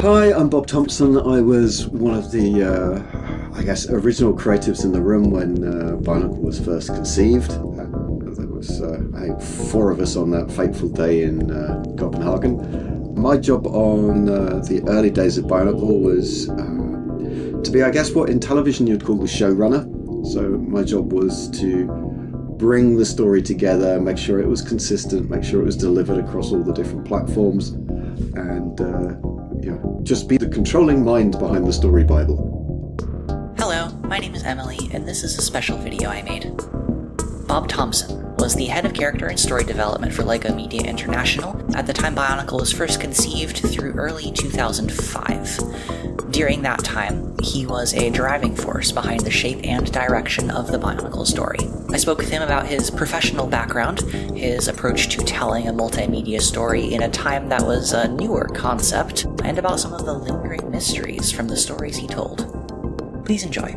Hi, I'm Bob Thompson. I was one of the, I guess, original creatives in the room when BioNicle was first conceived. There was, I think, four of us on that fateful day in Copenhagen. My job on the early days of BioNicle was to be, I guess, what in television you'd call the showrunner. So my job was to bring the story together, make sure it was consistent, make sure it was delivered across all the different platforms, and just be the controlling mind behind the story Bible. Hello, my name is Emily, and this is a special video I made. Bob Thompson was the head of character and story development for BioMedia International at the time BioNicle was first conceived through early 2005. During that time, he was a driving force behind the shape and direction of the BioNicle story. I spoke with him about his professional background, his approach to telling a multimedia story in a time that was a newer concept, and about some of the lingering mysteries from the stories he told. Please enjoy.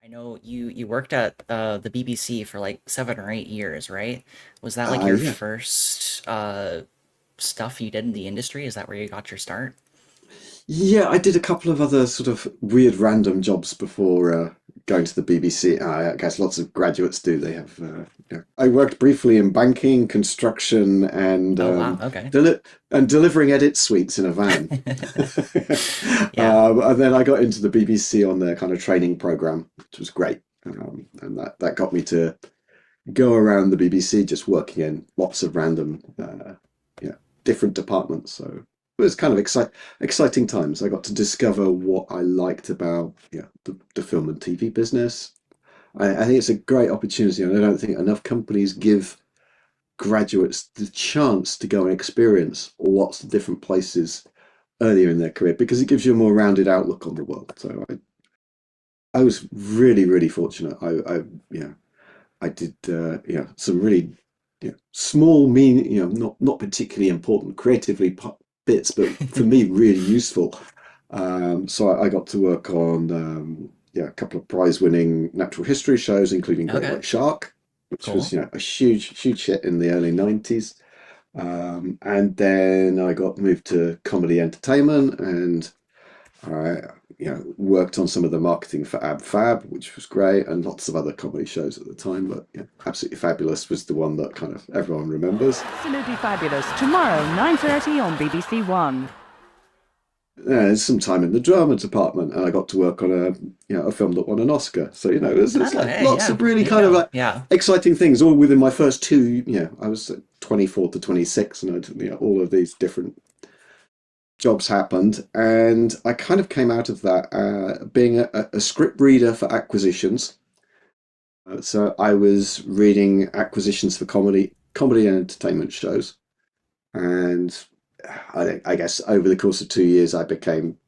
I know you worked at the BBC for like 7 or 8 years, right? Was that like your Yeah. first stuff you did in the industry? Is that where you got your start? Yeah, I did a couple of other sort of weird random jobs before going to the BBC. I guess lots of graduates do. They have. I worked briefly in banking, construction, and Oh wow, okay. delivering edit suites in a van. Yeah. And then I got into the BBC on their kind of training program, which was great, and that got me to go around the BBC just working in lots of random, different departments. So it was kind of exciting times. I got to discover what I liked about the film and TV business. I think it's a great opportunity, and I don't think enough companies give graduates the chance to go and experience lots of different places earlier in their career because it gives you a more rounded outlook on the world. So I was really, really fortunate. I did some really small, not particularly important creatively bits, but for me really useful. So I got to work on a couple of prize-winning natural history shows, including Great Okay. White Shark, which was Cool. a huge hit in the early 90s. And then I got moved to comedy entertainment, and I worked on some of the marketing for Ab Fab, which was great, and lots of other comedy shows at the time. But Absolutely Fabulous was the one that kind of everyone remembers. Absolutely Fabulous. Tomorrow, 9:30 on BBC One. There's some time in the drama department, and I got to work on a film that won an Oscar. So it's Oh, like hey, lots yeah. of really There you kind of go. like Yeah. exciting things, all within my first two. I was 24 to 26, and all of these different jobs happened, and I kind of came out of that being a script reader for acquisitions. So I was reading acquisitions for comedy and entertainment shows, and I guess over the course of 2 years, I became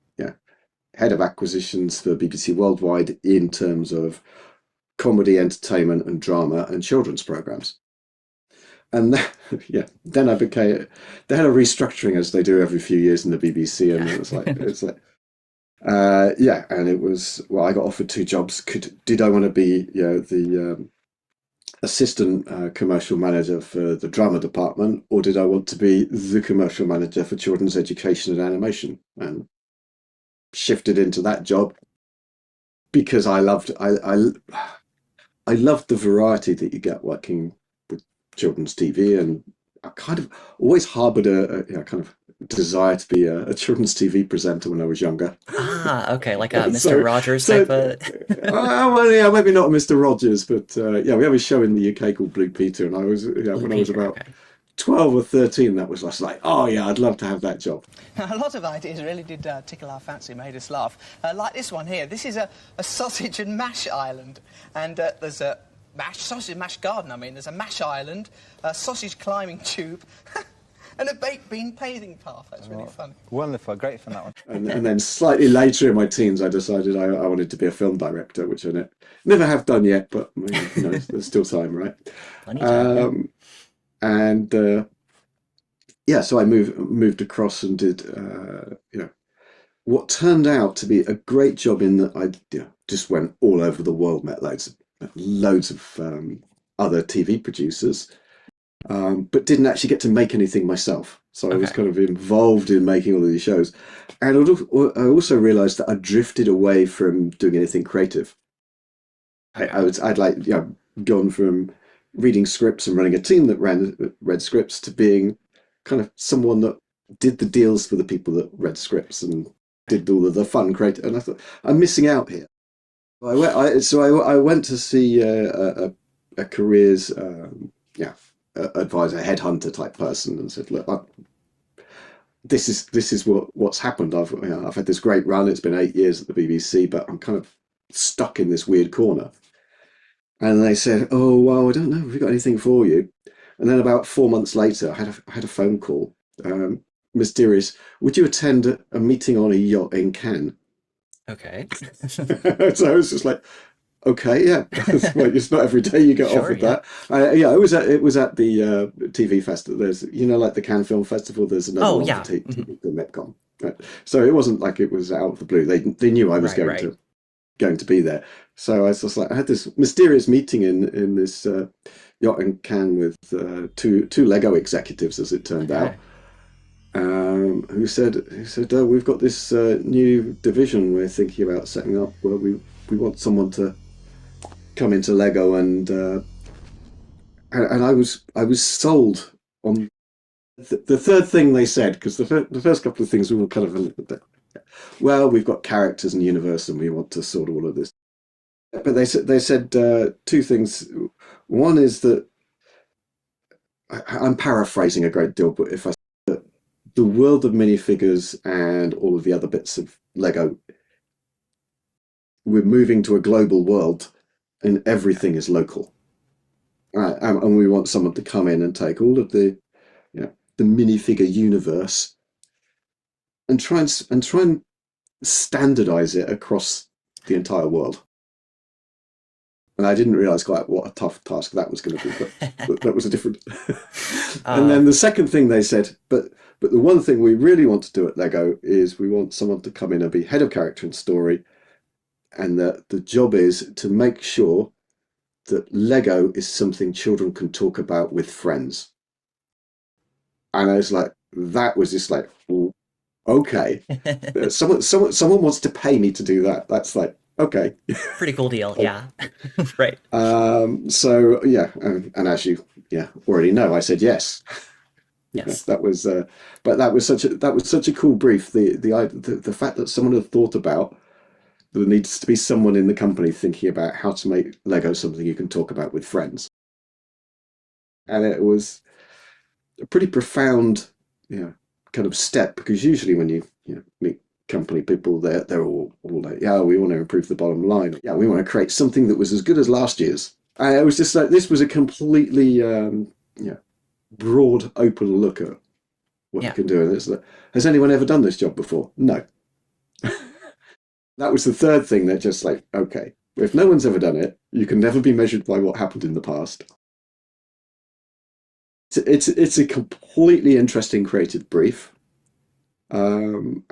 head of acquisitions for BBC Worldwide in terms of comedy, entertainment, and drama and children's programs. And then I became they had a restructuring as they do every few years in the BBC, and Yeah. and it was well, I got offered two jobs. Did I want to be the assistant commercial manager for the drama department, or did I want to be the commercial manager for children's education and animation? And shifted into that job because I loved the variety that you get working with children's TV, and I kind of always harbored a kind of desire to be a children's TV presenter when I was younger. Ah, okay, like a Mr. so Rogers so type of. well, yeah, maybe not Mr. Rogers, but yeah, we have a show in the UK called Blue Peter, and I was Blue when I was Peter. about Okay. 12 or 13, that was just like, oh yeah, I'd love to have that job. A lot of ideas really did tickle our fancy, made us laugh. Like this one here. This is a sausage and mash island. And there's a sausage and mash garden, I mean. There's a mash island, a sausage climbing tube, and a baked bean paving path. That's really funny. Wonderful, great fun that one. And then slightly later in my teens, I decided I wanted to be a film director, which I never have done yet, but there's still time, right? Plenty of time. Yeah. And so I moved across and did what turned out to be a great job in that I just went all over the world, met loads of other TV producers, but didn't actually get to make anything myself. So I was Okay. kind of involved in making all of these shows. And I also realized that I drifted away from doing anything creative. Okay. I'd like, gone from reading scripts and running a team that read scripts to being kind of someone that did the deals for the people that read scripts and did all of the fun creative. And I thought, I'm missing out here. I went to see a careers advisor, headhunter type person, and said, "Look, this is what's happened. I've had this great run. It's been 8 years at the BBC, but I'm kind of stuck in this weird corner." And they said, "Oh well, I don't know. Have we got anything for you?" And then about 4 months later, I had a phone call. Mysterious. Would you attend a meeting on a yacht in Cannes? Okay. So I was just like, okay, yeah. Well, it's not every day you get Sure, offered yeah. that. Yeah, it was at the TV festival. There's like the Cannes Film Festival. There's another Oh, one for yeah. TV, the Metcon. Right. So it wasn't like it was out of the blue. They knew I was Right, right. going to be there. So I was just like, I had this mysterious meeting in this yacht in Cannes with two Lego executives, as it turned out. Okay. Who said, oh, we've got this new division we're thinking about setting up where we want someone to come into Lego and I was sold on the third thing they said, because the first couple of things we were kind of a little bit, well, we've got characters and universe and we want to sort all of this, but they said two things. One is that I'm paraphrasing a great deal, but if I the world of minifigures and all of the other bits of Lego, we're moving to a global world and everything is local. And we want someone to come in and take all of the minifigure universe and try and standardize it across the entire world. And I didn't realize quite what a tough task that was going to be, but that was a different. And Uh, then the second thing they said, but the one thing we really want to do at Lego is we want someone to come in and be head of character and story, and that the job is to make sure that Lego is something children can talk about with friends. And I was like, that was just like, okay, someone wants to pay me to do that. That's like, okay. Pretty cool deal. Oh, Yeah. Right. so yeah, and as you already know, I said yes. Yes. That was, but that was such a cool brief. The fact that someone had thought about there needs to be someone in the company thinking about how to make Lego something you can talk about with friends, and it was a pretty profound, kind of step, because usually when you meet company people, they're all like, yeah, we want to improve the bottom line. Yeah, we want to create something that was as good as last year's. And it was just like this was a completely broad, open look at what you Yeah. can do. And it's like, has anyone ever done this job before? No. That was the third thing that just like, okay, if no one's ever done it, you can never be measured by what happened in the past. It's a completely interesting creative brief. And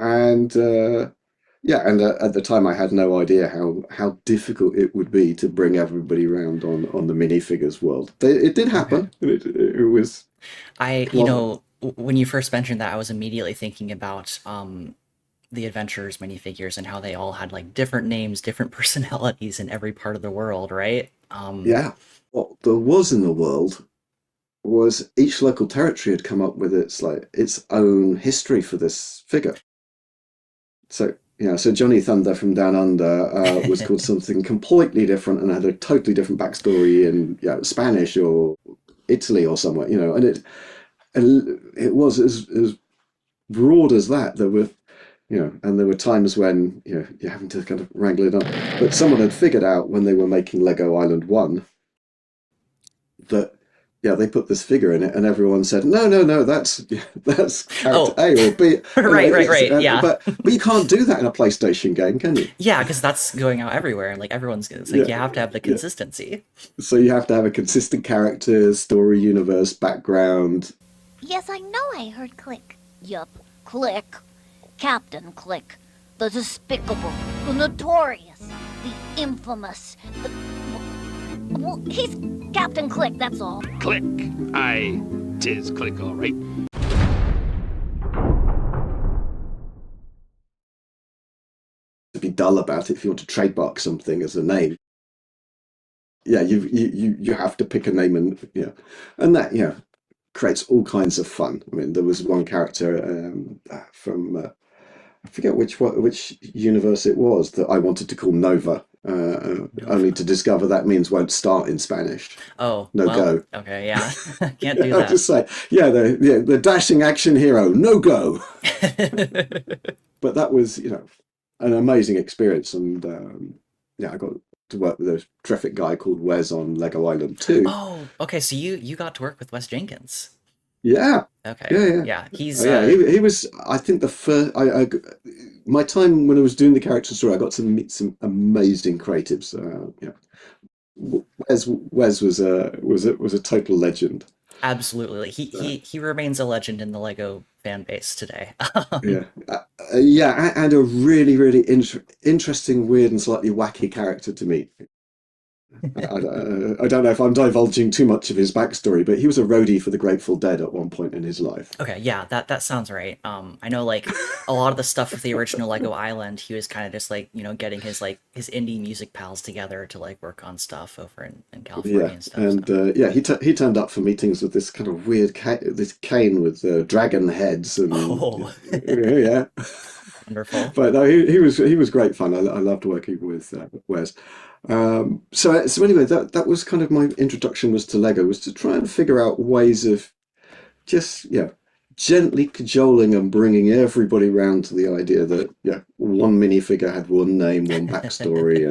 yeah, and at the time I had no idea how difficult it would be to bring everybody around on the minifigures world. It did Okay. happen. It was clever. When you first mentioned that, I was immediately thinking about the Adventures minifigures and how they all had like different names, different personalities in every part of the world, right? Yeah. What there was in the world was each local territory had come up with its own history for this figure. So so Johnny Thunder from Down Under was called something completely different and had a totally different backstory in Spanish or Italy or somewhere, and it was as broad as that. There were and there were times when you're having to kind of wrangle it up. But someone had figured out when they were making Lego Island 1 that they put this figure in it, and everyone said, no, that's character Oh, A or B, right. Yeah. but you can't do that in a PlayStation game, can you? Yeah, because that's going out everywhere. Like everyone's it's like Yeah, you have to have the yeah. consistency. So you have to have a consistent character, story, universe, background. Yes, I know I heard Click. Yup, Click. Captain Click. The despicable, the notorious, the infamous, the... Well, he's Captain Click, that's all. Click. Aye, 'tis Click, all right. To be dull about it, if you want to trademark something as a name, yeah, you have to pick a name, and that creates all kinds of fun. I mean, there was one character from I forget which universe it was that I wanted to call Nova, only to discover that means won't start in Spanish. Oh, No well, go. okay, yeah. Can't do I'll that. just say, the dashing action hero, no go. But that was, an amazing experience, and I got to work with a terrific guy called Wes on Lego Island 2. Oh, okay, so you got to work with Wes Jenkins. Yeah, Okay. yeah, yeah. Yeah, he's Yeah, he was. I think the first. My time when I was doing the character story, I got to meet some amazing creatives. Wes was a total legend. absolutely like, Uh, he remains a legend in the Lego fan base today. yeah, and a really, really interesting, weird, and slightly wacky character to meet. I don't know if I'm divulging too much of his backstory, but he was a roadie for the Grateful Dead at one point in his life. Okay, yeah, that sounds right. I know like a lot of the stuff with the original Lego Island, he was kind of just like, getting his indie music pals together to like work on stuff over in California Yeah, and stuff. and So. he turned up for meetings with this kind of weird this cane with dragon heads and Oh, yeah. wonderful. But no, he was great fun. I loved working with Wes. So anyway, that was kind of my introduction was to Lego, was to try and figure out ways of just gently cajoling and bringing everybody round to the idea that one minifigure had one name, one backstory,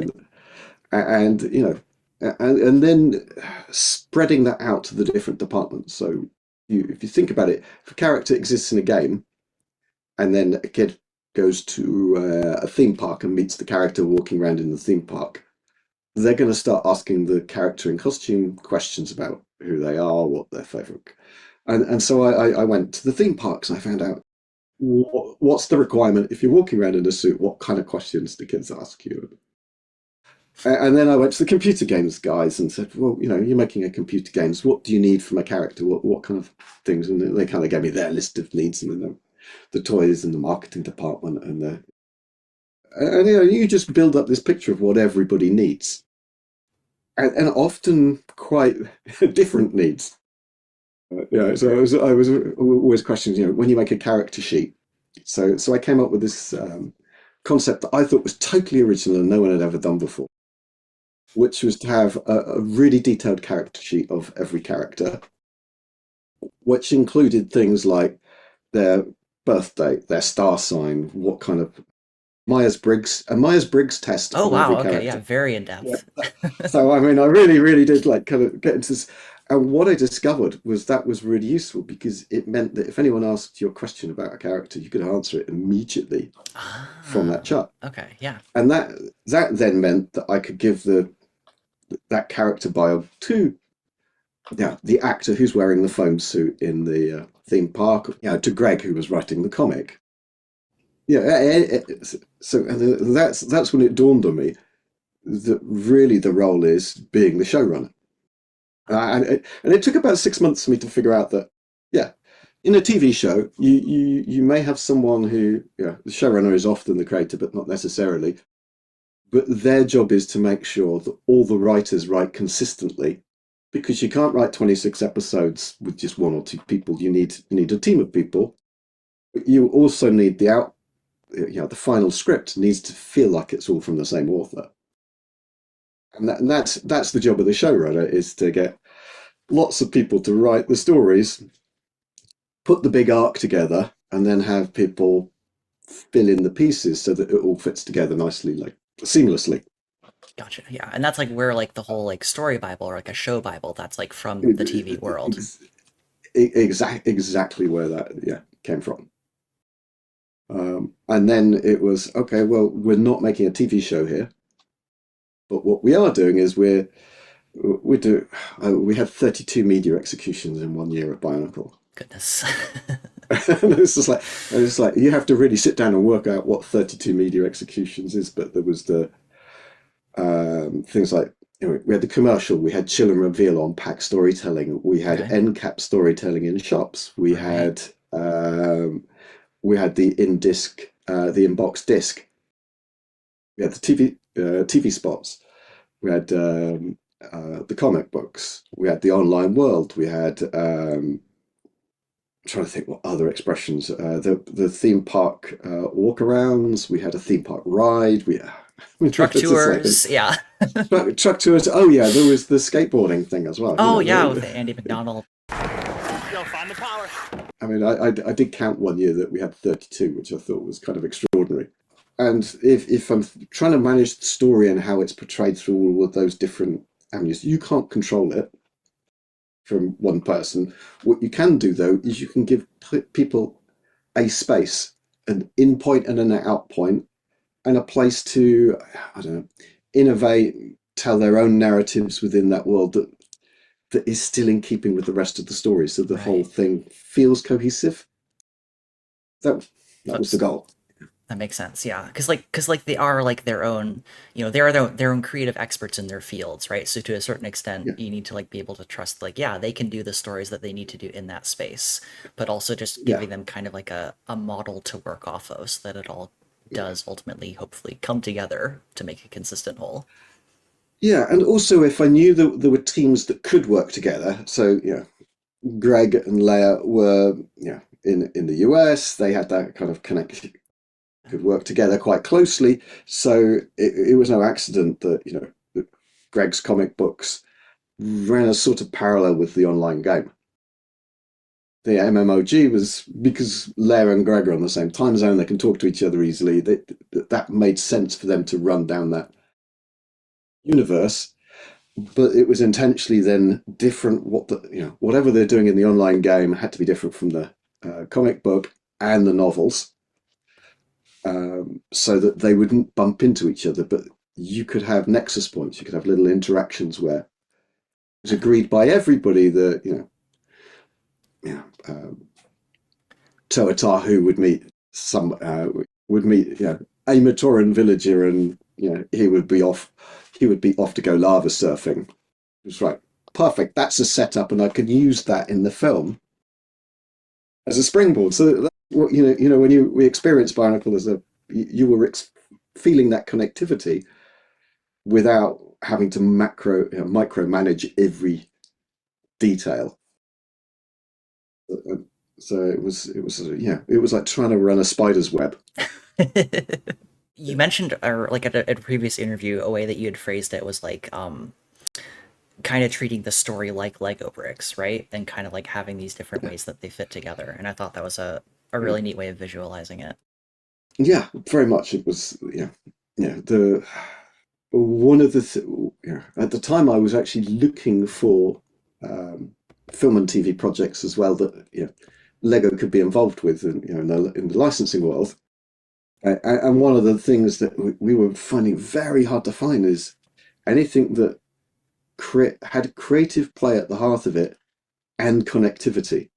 and and then spreading that out to the different departments. So if you think about it, if a character exists in a game, and then a kid goes to a theme park and meets the character walking around in the theme park, they're going to start asking the character in costume questions about who they are, what their favorite. And so I went to the theme parks and I found out what's the requirement if you're walking around in a suit, what kind of questions do kids ask you? And then I went to the computer games guys and said, well, you're making a computer games. What do you need from a character? What kind of things? And they kind of gave me their list of needs, and the toys and the marketing department and you just build up this picture of what everybody needs, and often quite different needs. So I was always questioning, when you make a character sheet. So I came up with this concept that I thought was totally original and no one had ever done before, which was to have a really detailed character sheet of every character, which included things like their birth date, their star sign, what kind of a Myers-Briggs test Oh on every wow, okay, yeah, character. very in Yeah. depth. So I mean, I really, really did like kind of get into this. And what I discovered was that was really useful because it meant that if anyone asked you a question about a character, you could answer it immediately from that Ah, chart. okay, yeah. And that then meant that I could give that character bio to the actor who's wearing the foam suit in the theme park, to Greg who was writing the comic. So and that's when it dawned on me that really the role is being the showrunner. And it took about 6 months for me to figure out that, in a TV show, you may have someone who, the showrunner is often the creator, but not necessarily. But their job is to make sure that all the writers write consistently, because you can't write 26 episodes with just one or two people. You need a team of people. But you also need the final script needs to feel like it's all from the same author. And that's the job of the showrunner, is to get lots of people to write the stories, put the big arc together, and then have people fill in the pieces so that it all fits together nicely, like seamlessly. Gotcha. Yeah, and that's like where like the whole like story Bible or like a show Bible that's like from the TV world. Exactly where that came from. And then it was okay. Well, we're not making a TV show here, but what we are doing is we had 32 media executions in 1 year of Bionicle. Goodness. And it's like you have to really sit down and work out what 32 media executions is. But there was the things like we had the commercial, we had chill and reveal on pack storytelling, we had Okay. end cap storytelling in shops, Right. we had the the in-box disc, we had the TV spots, we had the comic books, we had the online world, we had I'm trying to think what other expressions. The theme park walkarounds. We had a theme park ride. Truck It's just like tours. Yeah. truck tours. Oh yeah, there was the skateboarding thing as well. Oh yeah, with Andy McDonald. Yo, find the power. I mean, I did count one year that we had 32, which I thought was kind of extraordinary. And if I'm trying to manage the story and how it's portrayed through all of those different avenues, you can't control it from one person. What you can do though is you can give people a space, an in point and an out point, and a place to, I don't know, innovate, tell their own narratives within that world that is still in keeping with the rest of the story, so the whole Right. thing feels cohesive. That that was the That's goal. That makes sense, yeah. Because they are like their own, they are their own creative experts in their fields, right? So to a certain extent, Yeah, you need to like be able to trust, like, yeah, they can do the stories that they need to do in that space, but also just yeah, giving them kind of like a model to work off of, so that it all yeah, does ultimately, hopefully, come together to make a consistent whole. yeah. And also, if I knew that there were teams that could work together, so Greg and Leia were in the US, they had that kind of connection, could work together quite closely. So it was no accident that that Greg's comic books ran a sort of parallel with the online game. The MMOG was because Leia and Greg are on the same time zone; they can talk to each other easily. That made sense for them to run down that universe. But it was intentionally then different. Whatever they're doing in the online game had to be different from the comic book and the novels, so that they wouldn't bump into each other. But you could have nexus points. You could have little interactions where it was agreed by everybody that Toatahu would meet a Matoran villager, and he would be off to go lava surfing. It was right, perfect. That's a setup, and I could use that in the film as a springboard. So that's what when we experienced Bionicle as you were feeling that connectivity without having to micromanage every detail. So it was like trying to run a spider's web. You mentioned, or like at a previous interview, a way that you had phrased it was like, kind of treating the story like Lego bricks, right? And kind of like having these different Yeah, ways that they fit together. And I thought that was a yeah, really neat way of visualizing it. yeah, very much. It was the one of the at the time I was actually looking for um, film and TV projects as well that Lego could be involved with, and in the licensing world. And one of the things that we were finding very hard to find is anything that had creative play at the heart of it and connectivity.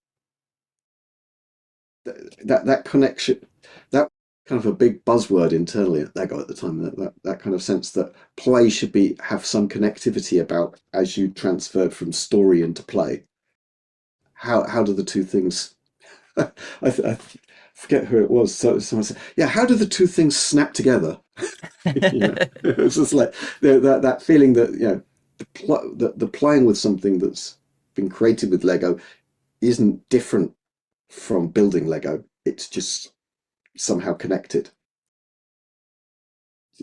That connection, that kind of a big buzzword internally at Lego at the time. That kind of sense that play should have some connectivity about as you transfer from story into play. How do the two things? I forget who it was. So someone said, "Yeah, how do the two things snap together?" It's just like that feeling that the playing with something that's been created with Lego isn't different from building Lego. It's just somehow connected.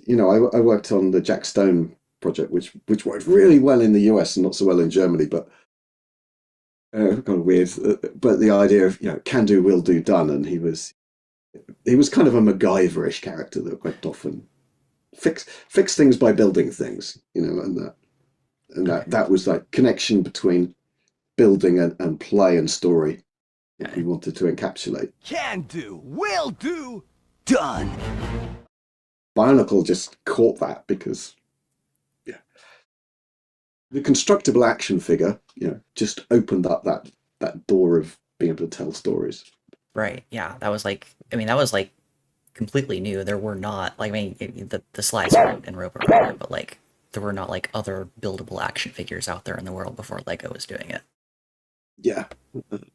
I worked on the Jack Stone project, which worked really well in the US and not so well in Germany, but kind of weird. But the idea of can do, will do, done, and he was kind of a MacGyverish character that went off and fix things by building things, and Okay. that was like connection between building and play and story that we Okay. wanted to encapsulate. Can do, will do, done. Bionicle just caught that because yeah, the constructible action figure, just opened up that door of being able to tell stories. Right. Yeah. That was like, I mean, that was like completely new. There were not, like, I mean, the slides were in Robo Rider, but like, there were not like other buildable action figures out there in the world before Lego was doing it. Yeah.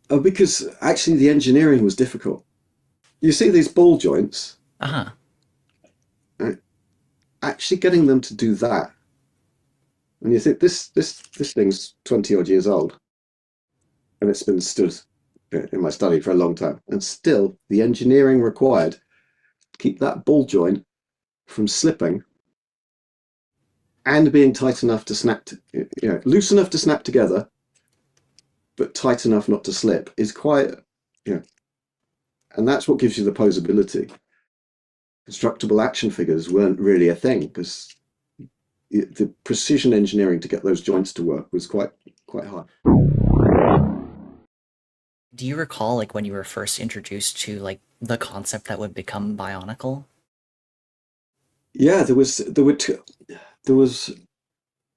Oh, because actually the engineering was difficult. You see these ball joints, Uh-huh. uh, actually getting them to do that. And you think this thing's 20 odd years old, and it's been stood in my study for a long time. And still the engineering required to keep that ball joint from slipping and being tight enough to snap, loose enough to snap together, but tight enough not to slip is quite, and that's what gives you the posability. Constructible action figures weren't really a thing because the precision engineering to get those joints to work was quite high. Do you recall like when you were first introduced to like the concept that would become Bionicle? Yeah, there was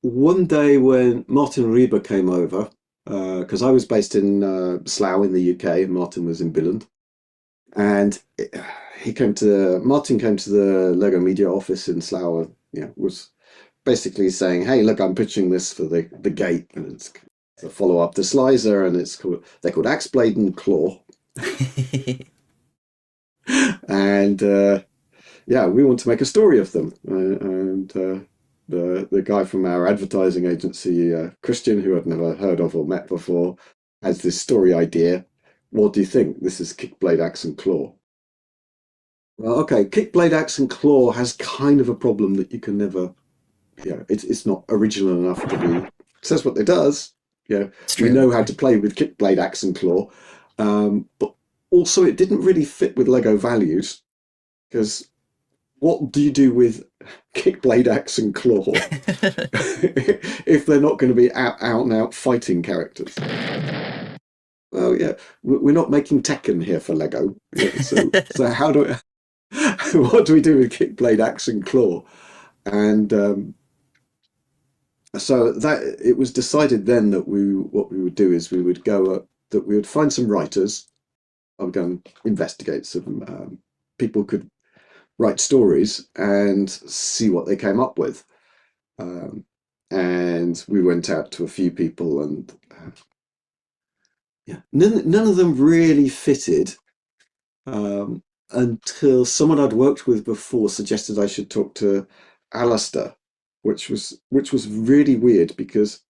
one day when Martin Rieber came over because I was based in Slough in the UK and Martin was in Billund, and Martin came to the Lego Media office in Slough. Was basically saying, "Hey, look, I'm pitching this for the gate, and it's a follow up to Slicer, and they're called Axe Blade and Claw, and yeah, we want to make a story of them." And the guy from our advertising agency, Christian, who I'd never heard of or met before, has this story idea. What do you think? This is Kick, Blade, Axe, and Claw. Well, okay, Kick, Blade, Axe, and Claw has kind of a problem that you can never, it's not original enough to be. It says what it does. It's We true. know how to play with Kick, Blade, Axe, and Claw, but also it didn't really fit with Lego values because what do you do with Kick, Blade, Axe, and Claw if they're not going to be out and out fighting characters? Well, yeah, we're not making Tekken here for Lego. So how do what do we do with Kick, Blade, Axe, and Claw? And so that it was decided then that what we would do is we would that we would find some writers. I would go and investigate some people could write stories and see what they came up with. And we went out to a few people, and yeah, none of them really fitted until someone I'd worked with before suggested I should talk to Alistair, which was really weird because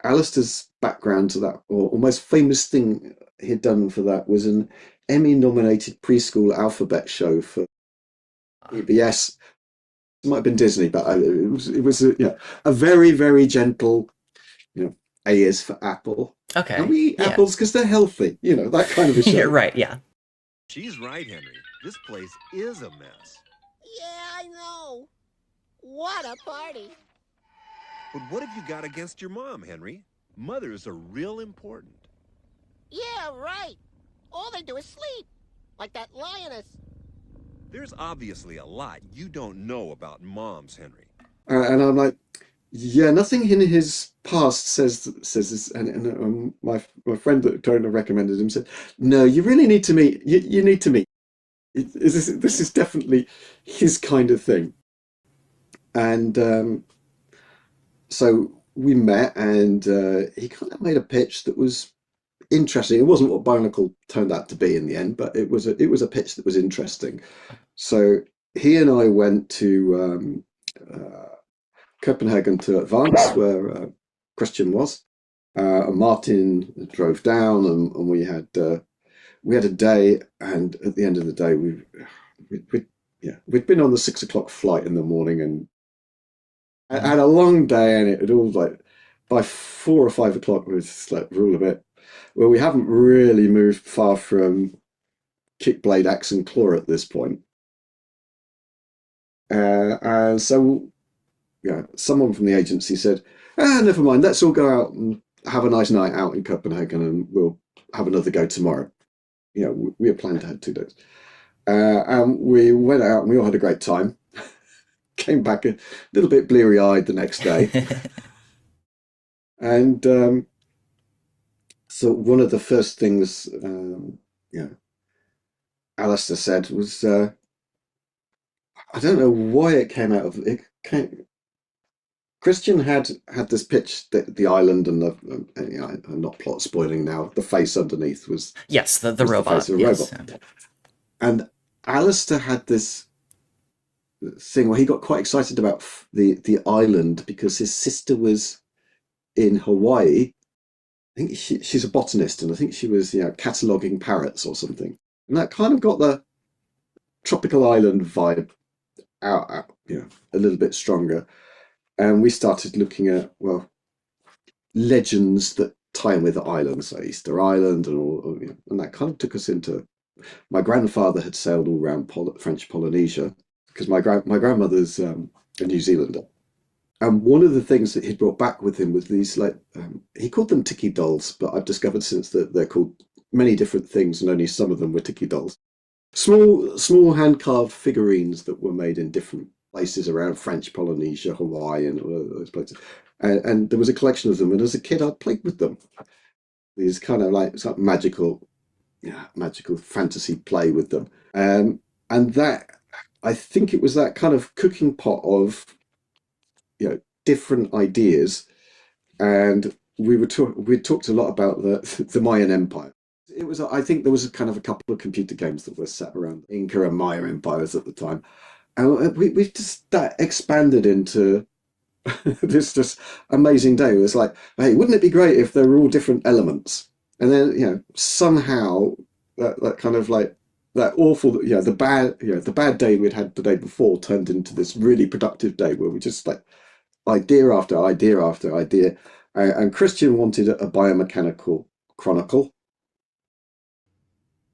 Alistair's background to that, or most famous thing he'd done for that, was an Emmy-nominated preschool alphabet show for PBS. It might have been Disney, but it was a very, very gentle, A is for apple. And Okay. we eat Yeah. apples because they're healthy, that kind of a show. You're right, yeah. She's right, Henry. This place is a mess. Yeah, I know. What a party. But what have you got against your mom, Henry? Mothers are real important. Yeah, right. All they do is sleep. Like that lioness. There's obviously a lot you don't know about moms, Henry. And I'm like, yeah, nothing in his past says this. And my friend that Tony recommended him said, no, you really need to meet. You need to meet. This is definitely his kind of thing. And so we met, and he kind of made a pitch that was interesting. It wasn't what BioNICLE turned out to be in the end, but it was a pitch that was interesting. So he and I went to Copenhagen to Advance, where Christian was. And Martin drove down, and we had a day. And at the end of the day, we'd been on the 6 o'clock flight in the morning, and had a long day, and it had all like by 4 or 5 o'clock we was like, rule a bit. Well, we haven't really moved far from Kick, Blade, Axe, and Claw at this point. And so, someone from the agency said, never mind, let's all go out and have a nice night out in Copenhagen, and we'll have another go tomorrow. We had planned to have 2 days. And we went out, and we all had a great time. Came back a little bit bleary-eyed the next day. And so one of the first things Alistair said was, I don't know why it came out of it. Christian had this pitch that the island and I'm not plot spoiling now. The face underneath was Yes, the was the face robot. of a Yes. robot, and Alistair had this thing where he got quite excited about the island because his sister was in Hawaii. I think she's a botanist, and I think she was cataloguing parrots or something, and that kind of got the tropical island vibe out a little bit stronger. And we started looking at legends that tie in with the islands, so Easter Island and all, and that kind of took us into. My grandfather had sailed all around French Polynesia because my grandmother's a New Zealander. And one of the things that he brought back with him was these, he called them tiki dolls, but I've discovered since that they're called many different things, and only some of them were tiki dolls. Small hand-carved figurines that were made in different places around French Polynesia, Hawaii, and all those places. And there was a collection of them, and as a kid, I played with them. These kind of it's like magical fantasy play with them. And that, I think it was that kind of cooking pot of different ideas, and we talked a lot about the Mayan Empire. It was, I think there was a couple of computer games that were set around Inca and Maya empires at the time, and we just that expanded into this just amazing day. It was like, hey, wouldn't it be great if there were all different elements, and then somehow that kind of like that awful the bad day we'd had the day before turned into this really productive day where we just like idea after idea after idea. And Christian wanted a biomechanical chronicle.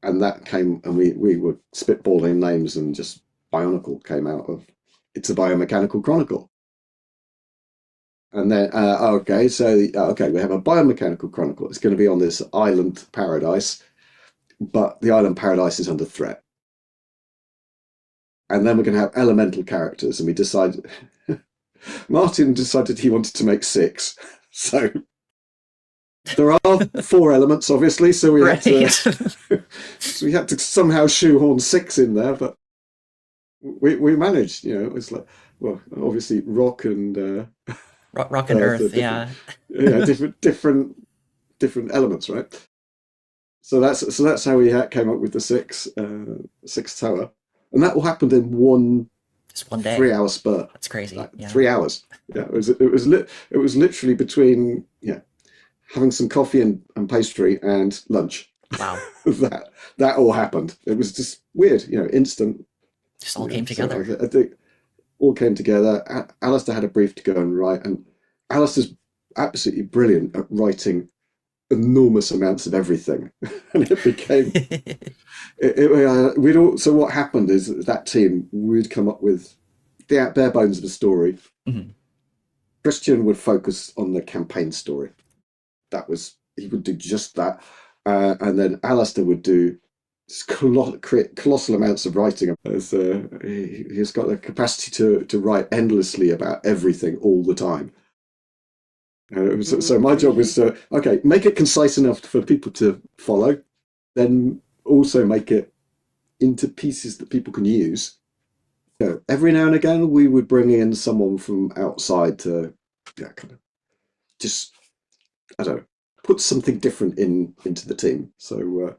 And that came, and we were spitballing names, and just BIONICLE came out of it's a biomechanical chronicle. And then, we have a biomechanical chronicle. It's going to be on this island paradise, but the island paradise is under threat. And then we're going to have elemental characters, and we decided. Martin decided he wanted to make 6. So there are 4 elements, obviously, so we had to somehow shoehorn 6 in there, but we managed. It's like, obviously rock and rock and earth, yeah, different elements, right? So that's how we came up with the 6 tower, and that all happened in just one day, 3-hour spurt. That's crazy. 3 hours. Yeah, it was literally between having some coffee and pastry and lunch. Wow. that all happened. It was just weird, instant. Just all came together. So I think all came together. Alistair had a brief to go and write, and Alistair's absolutely brilliant at writing enormous amounts of everything, and it became. So what happened is that team would come up with the bare bones of a story. Mm-hmm. Christian would focus on the campaign story. He would do just that, and then Alistair would do colossal amounts of writing. As he's got the capacity to write endlessly about everything all the time. So my job was to make it concise enough for people to follow, then also make it into pieces that people can use. Every now and again, we would bring in someone from outside to kind of just, I don't know, put something different into the team. So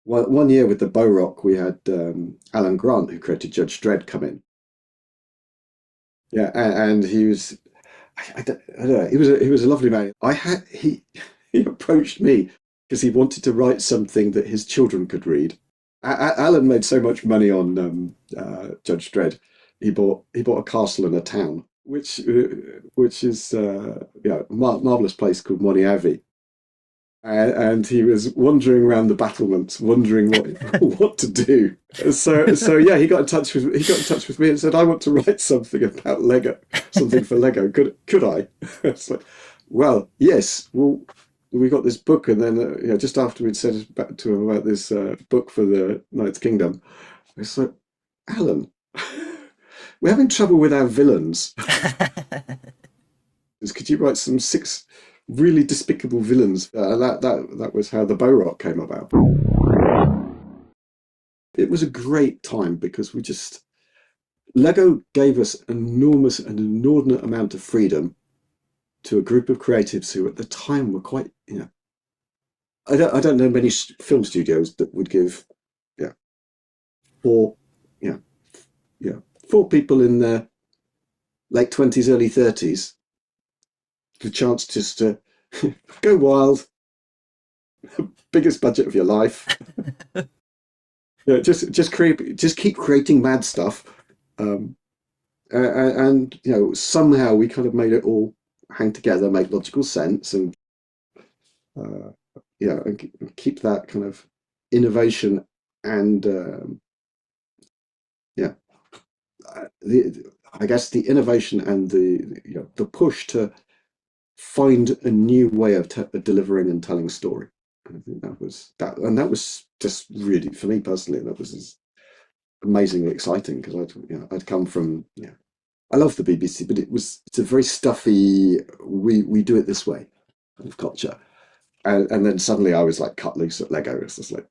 one year with the Bow Rock, we had Alan Grant, who created Judge Dredd, come in. Yeah, and he was, I don't know, he was a lovely man. He approached me because he wanted to write something that his children could read. Alan made so much money on Judge Dredd. He bought a castle and a town, which is a marvelous place called Moniavi. And he was wandering around the battlements, wondering what to do. So yeah, he got in touch with me and said, "I want to write something about Lego, something for Lego. Could I?" It's like, well, yes. Well, we got this book, and then just after we'd said back to him about this book for the Night's Kingdom, it's like, Alan, we're having trouble with our villains. Could you write some 6 really despicable villains? That was how the Bow Rock came about. It was a great time because Lego gave us an inordinate amount of freedom to a group of creatives who at the time were quite, I don't know many film studios that would give, yeah, four, yeah, yeah, four people in their late 20s, early 30s the chance just to go wild, biggest budget of your life. Just keep creating mad stuff, um, and somehow we kind of made it all hang together, make logical sense, and uh, and keep that kind of innovation and yeah, I guess the innovation and the push to find a new way of delivering and telling story. I think that was just really, for me personally, that was amazingly exciting because I'd come from, I love the BBC, but it's a very stuffy, we do it this way kind of culture. And then suddenly I was like cut loose at Lego. It's just like,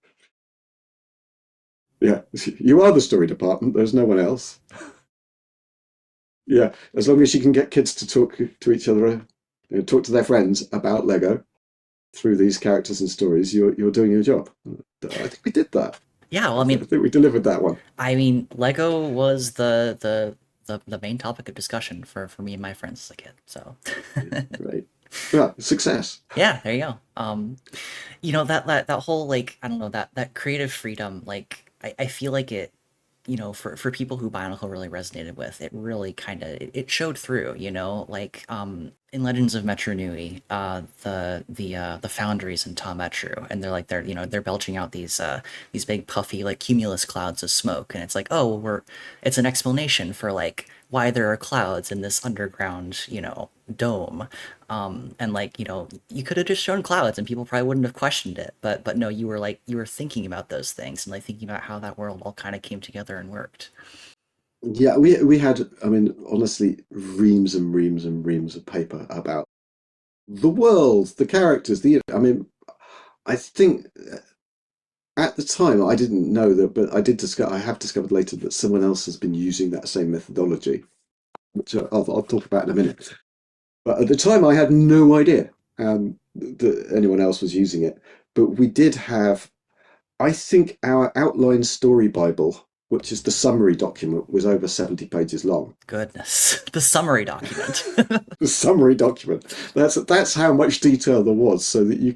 yeah, you are the story department. There's no one else. Yeah, as long as you can get kids to talk to each other, talk to their friends about Lego through these characters and stories, you're doing your job. I think we did that. Yeah, well, I think we delivered that one. I mean, Lego was the main topic of discussion for me and my friends as a kid. So, Right. Yeah, success. yeah, there you go. That whole like I don't know that creative freedom. Like I feel like it. For people who Bionicle really resonated with, it really kind of it showed through. Like in Legends of Metru Nui, the foundries in Ta Metru, and they're belching out these big puffy like cumulus clouds of smoke, and it's like, oh, it's an explanation for like why there are clouds in this underground dome. And like you could have just shown clouds and people probably wouldn't have questioned it, but no, you were thinking about those things and like thinking about how that world all kind of came together and worked. Yeah, we had, I mean, honestly, reams and reams and reams of paper about the world, the characters, I mean, I think at the time I didn't know that, but I have discovered later that someone else has been using that same methodology, which I'll talk about in a minute. But at the time, I had no idea that anyone else was using it. But we did have, I think, our outline story Bible, which is the summary document, was over 70 pages long. Goodness, the summary document. The summary document. That's how much detail there was, so that you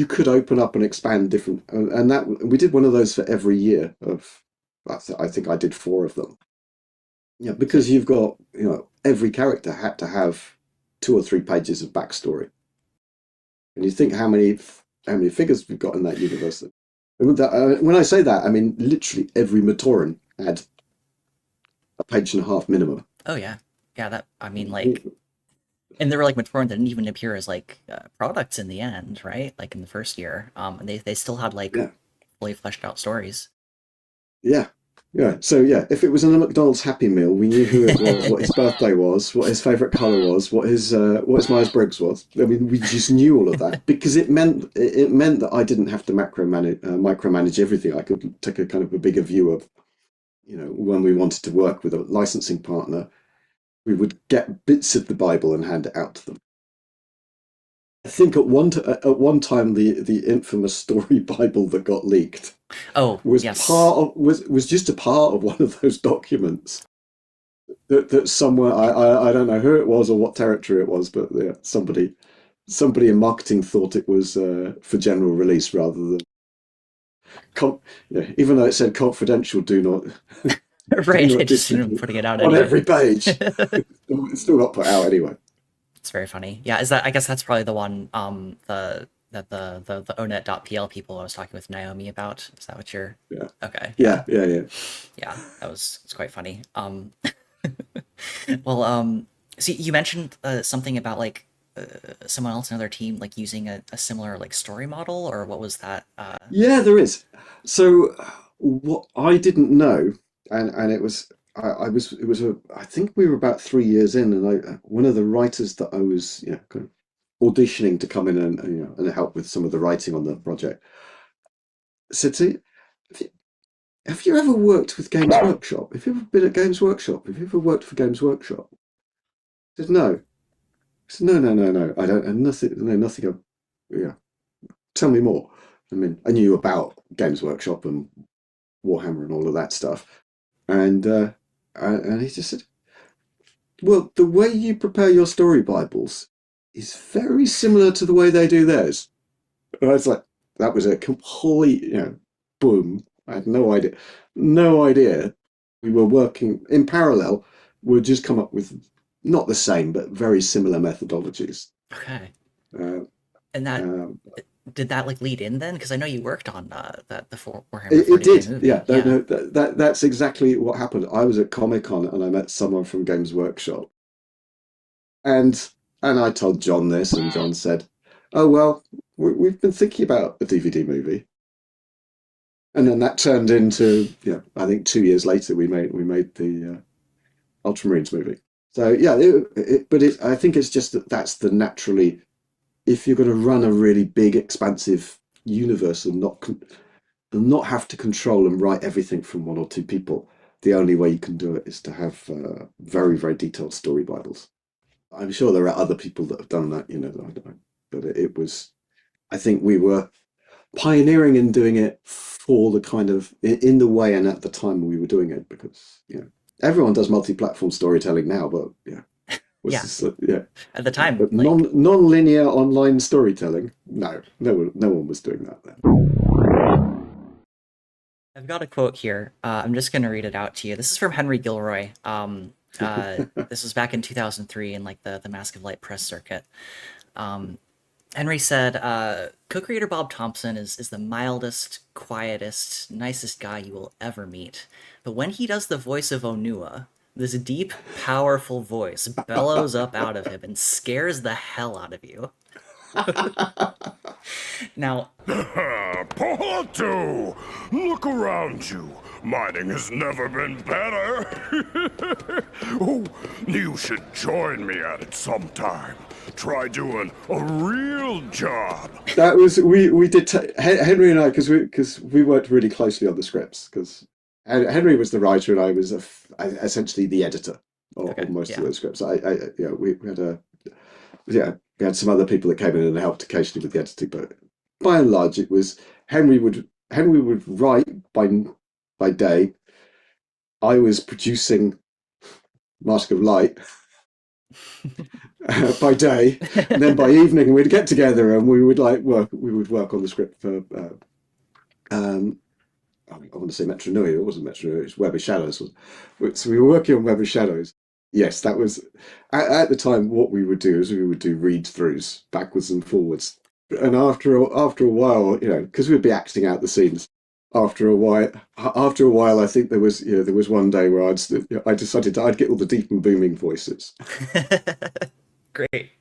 could open up and expand different, and that we did one of those for every year of. I think I did 4 of them. Yeah, because you've got, every character had to have 2 or 3 pages of backstory. And you think how many figures we've got in that universe. When I say that, I mean literally every Matoran had a page and a half minimum. Oh yeah, that I mean like, and there were like Matoran that didn't even appear as like products in the end, right? Like in the first year, and they still had like fully fleshed out stories. Yeah. Yeah, so yeah, if it was in a McDonald's Happy Meal, we knew who it was, what his birthday was, what his favourite colour was, what his Myers-Briggs was. I mean, we just knew all of that because it meant that I didn't have to micromanage everything. I could take a kind of a bigger view of, when we wanted to work with a licensing partner, we would get bits of the Bible and hand it out to them. I think at one time the infamous story Bible that got leaked was yes. was just a part of one of those documents that somewhere I don't know who it was or what territory it was, but yeah, somebody in marketing thought it was for general release rather than even though it said confidential, do not right. do It not just putting it out on anyway. every page. It's still not put out anyway. It's very funny. Yeah, I guess that's probably the one the onet.pl people I was talking with Naomi about. Is that what you're Yeah. Okay. Yeah. Yeah, it's quite funny. Well, so you mentioned something about like someone else in another team like using a similar like story model, or what was that? Yeah, there is. So what I didn't know, and it was I think we were about 3 years in, and one of the writers that I was kind of auditioning to come in and help with some of the writing on the project said to me, have you ever worked with Games Workshop? Have you ever been at Games Workshop? Have you ever worked for Games Workshop? I said no. said, no, no, no, no, I don't, and nothing, no, nothing. Yeah, tell me more. I mean, I knew about Games Workshop and Warhammer and all of that stuff, and and he just said, well, the way you prepare your story Bibles is very similar to the way they do theirs. And I was like, that was a complete, boom. I had no idea. No idea. We were working in parallel. We'd just come up with not the same, but very similar methodologies. Okay. Uh, And that um, did that like lead in then? Because I know you worked on that the Warhammer it 40K did, movie. yeah. No, Yeah. no, that's exactly what happened. I was at Comic Con and I met someone from Games Workshop, and I told John this, and John said, "Oh well, we've been thinking about a DVD movie." And then that turned into, I think 2 years later we made the Ultramarines movie. So yeah, I think it's just that's the naturally, if you're going to run a really big expansive universe and not have to control and write everything from one or two people, the only way you can do it is to have very very detailed story bibles. I'm sure there are other people that have done that, but it was, I think we were pioneering in doing it for the kind of in the way and at the time we were doing it, because everyone does multi-platform storytelling now, but was Yeah. this At the time, but like non-linear online storytelling, no one was doing that then. I've got a quote here. I'm just going to read it out to you. This is from Henry Gilroy. This was back in 2003 in like the Mask of Light press circuit. Henry said, co-creator Bob Thompson is the mildest, quietest, nicest guy you will ever meet. But when he does the voice of Onua, this deep, powerful voice bellows up out of him and scares the hell out of you. Now, Porto! Look around you. Mining has never been better. Oh, you should join me at it sometime. Try doing a real job. That was we did Henry and I, because we worked really closely on the scripts, because Henry was the writer and I was essentially the editor okay, of most yeah. of those scripts. We had we had some other people that came in and helped occasionally with the editing, but by and large it was Henry would write by day. I was producing Mask of Light by day, and then by evening we'd get together and we would work on the script for I want to say Metro Nui. It wasn't Metro Nui, it was Web of Shadows. So we were working on Web of Shadows. Yes, that was at the time. What we would do is we would do read throughs backwards and forwards, and after a while, because we'd be acting out the scenes. After a while, I think there was one day where I decided I'd get all the deep and booming voices. Great.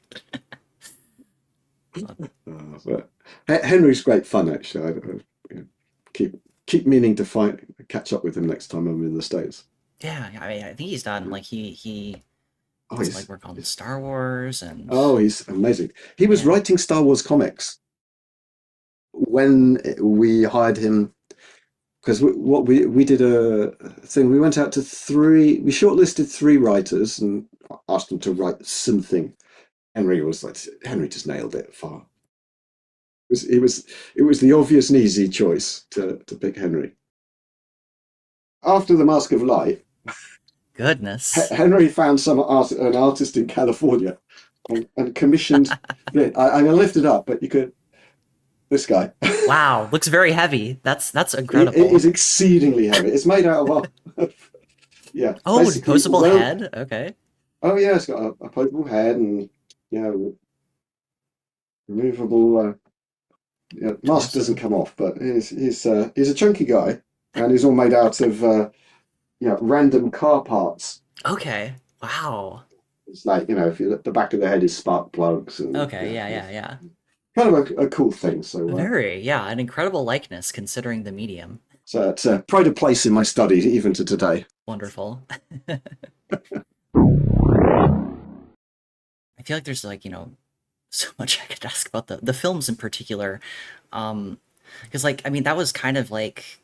But Henry's great fun, actually. I keep meaning to catch up with him next time I'm in the States. Yeah, I mean, I think he's done, like, he Oh, does, like, work on Star Wars and... he's amazing. He was Yeah. writing Star Wars comics when we hired him, because we did a thing. We went out to we shortlisted 3 writers and asked them to write something. Henry just nailed it far. It was the obvious and easy choice to pick Henry. After the Mask of Light, Goodness. Henry found an artist in California and commissioned. I'm going to lift it up, but you could. This guy. Wow, looks very heavy. That's It incredible. is exceedingly heavy. It's made out of yeah. Oh, basically, posable head? Okay. Oh yeah, it's got a posable head and removable. Mask doesn't come off, but he's a chunky guy, and he's all made out of random car parts. Okay. Wow. It's like, if you look, the back of the head is spark plugs. And, Okay, yeah. kind of a cool thing. So Very, yeah, an incredible likeness considering the medium. so it's a pride of place in my study even to today. Wonderful. I feel like there's like, so much I could ask about the films in particular. Because like, I mean, that was kind of like,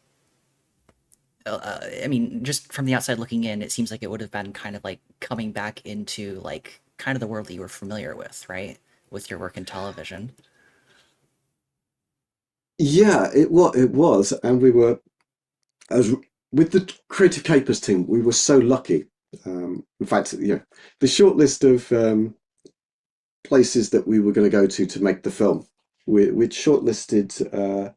I mean, just from the outside looking in, it seems like it would have been kind of like coming back into like kind of the world that you were familiar with, right? With your work in television. Yeah, it was, and we were as with the Creative Capers team, we were so lucky. In fact, the short list of places that we were going to go to make the film, we'd shortlisted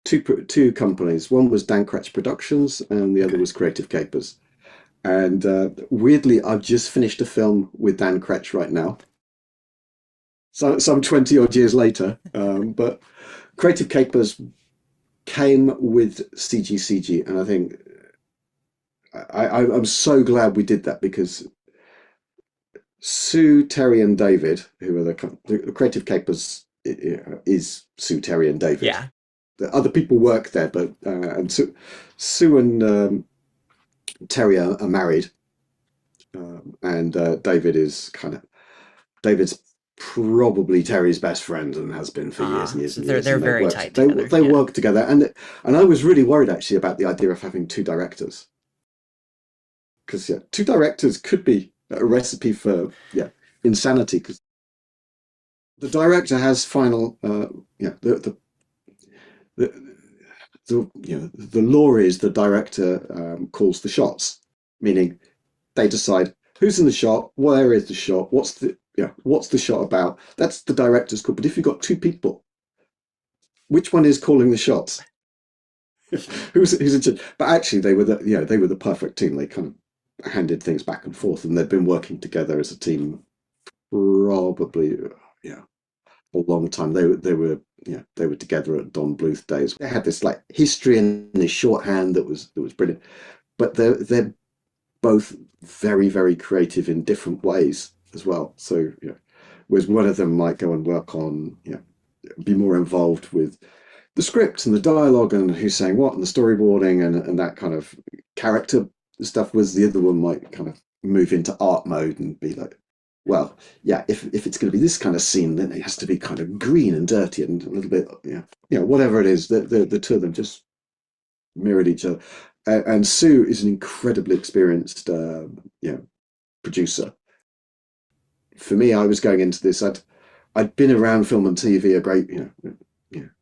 two companies. One was Dan Cretch Productions, and the other Okay. was Creative Capers. And weirdly, I've just finished a film with Dan Cretch right now. So some 20 odd years later, but Creative Capers came with CGCG, and I think I'm so glad we did that because Sue, Terry, and David, who are the Creative Capers, is Sue, Terry, and David. Yeah. The other people work there, but and Sue and Terry are married, and David's probably Terry's best friend and has been for years and years So and they're years. they're And very tight they together. they Yeah. work together, and I was really worried actually about the idea of having two directors because two directors could be a recipe for insanity because the director has final the the law is the director calls the shots, meaning they decide who's in the shot, where is the shot, what's the shot about. That's the director's call. But if you've got two people, which one is calling the shots? who's in charge? But actually, they were the perfect team. They kind of handed things back and forth, and they'd been working together as a team probably a long time. They were together at Don Bluth days. They had this like history and this shorthand that was brilliant. But they're both very, very creative in different ways as well. So, whereas one of them might go and work on, be more involved with the script and the dialogue and who's saying what and the storyboarding and that kind of character stuff, was the other one might kind of move into art mode and be like, well, yeah, if it's going to be this kind of scene, then it has to be kind of green and dirty and a little bit, whatever it is. The two of them just mirrored each other. And Sue is an incredibly experienced, producer. For me, I was going into this. I'd been around film and TV a great,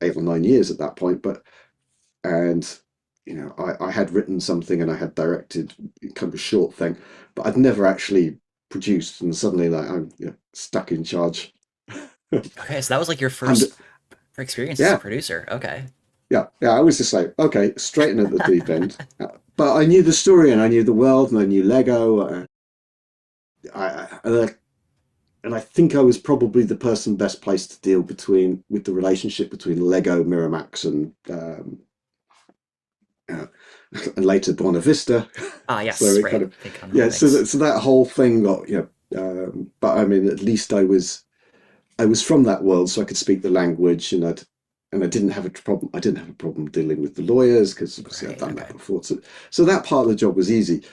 8 or 9 years at that point, but and I had written something and I had directed kind of a short thing, but I'd never actually produced. And suddenly, like I'm stuck in charge. Okay, so that was like your And first experience as a yeah, producer. Okay. yeah, I was just like, okay, straighten at the deep end. But I knew the story and I knew the world and I knew Lego. And I think I was probably the person best placed to deal with the relationship between Lego, Miramax, uh, and later Buena Vista. So Yes, it kind right. of Big on the so that whole thing got but I mean, at least I was from that world, so I could speak the language, and I didn't have a problem. I didn't have a problem dealing with the lawyers because obviously I'd Right. done Okay. that before. So that part of the job was easy,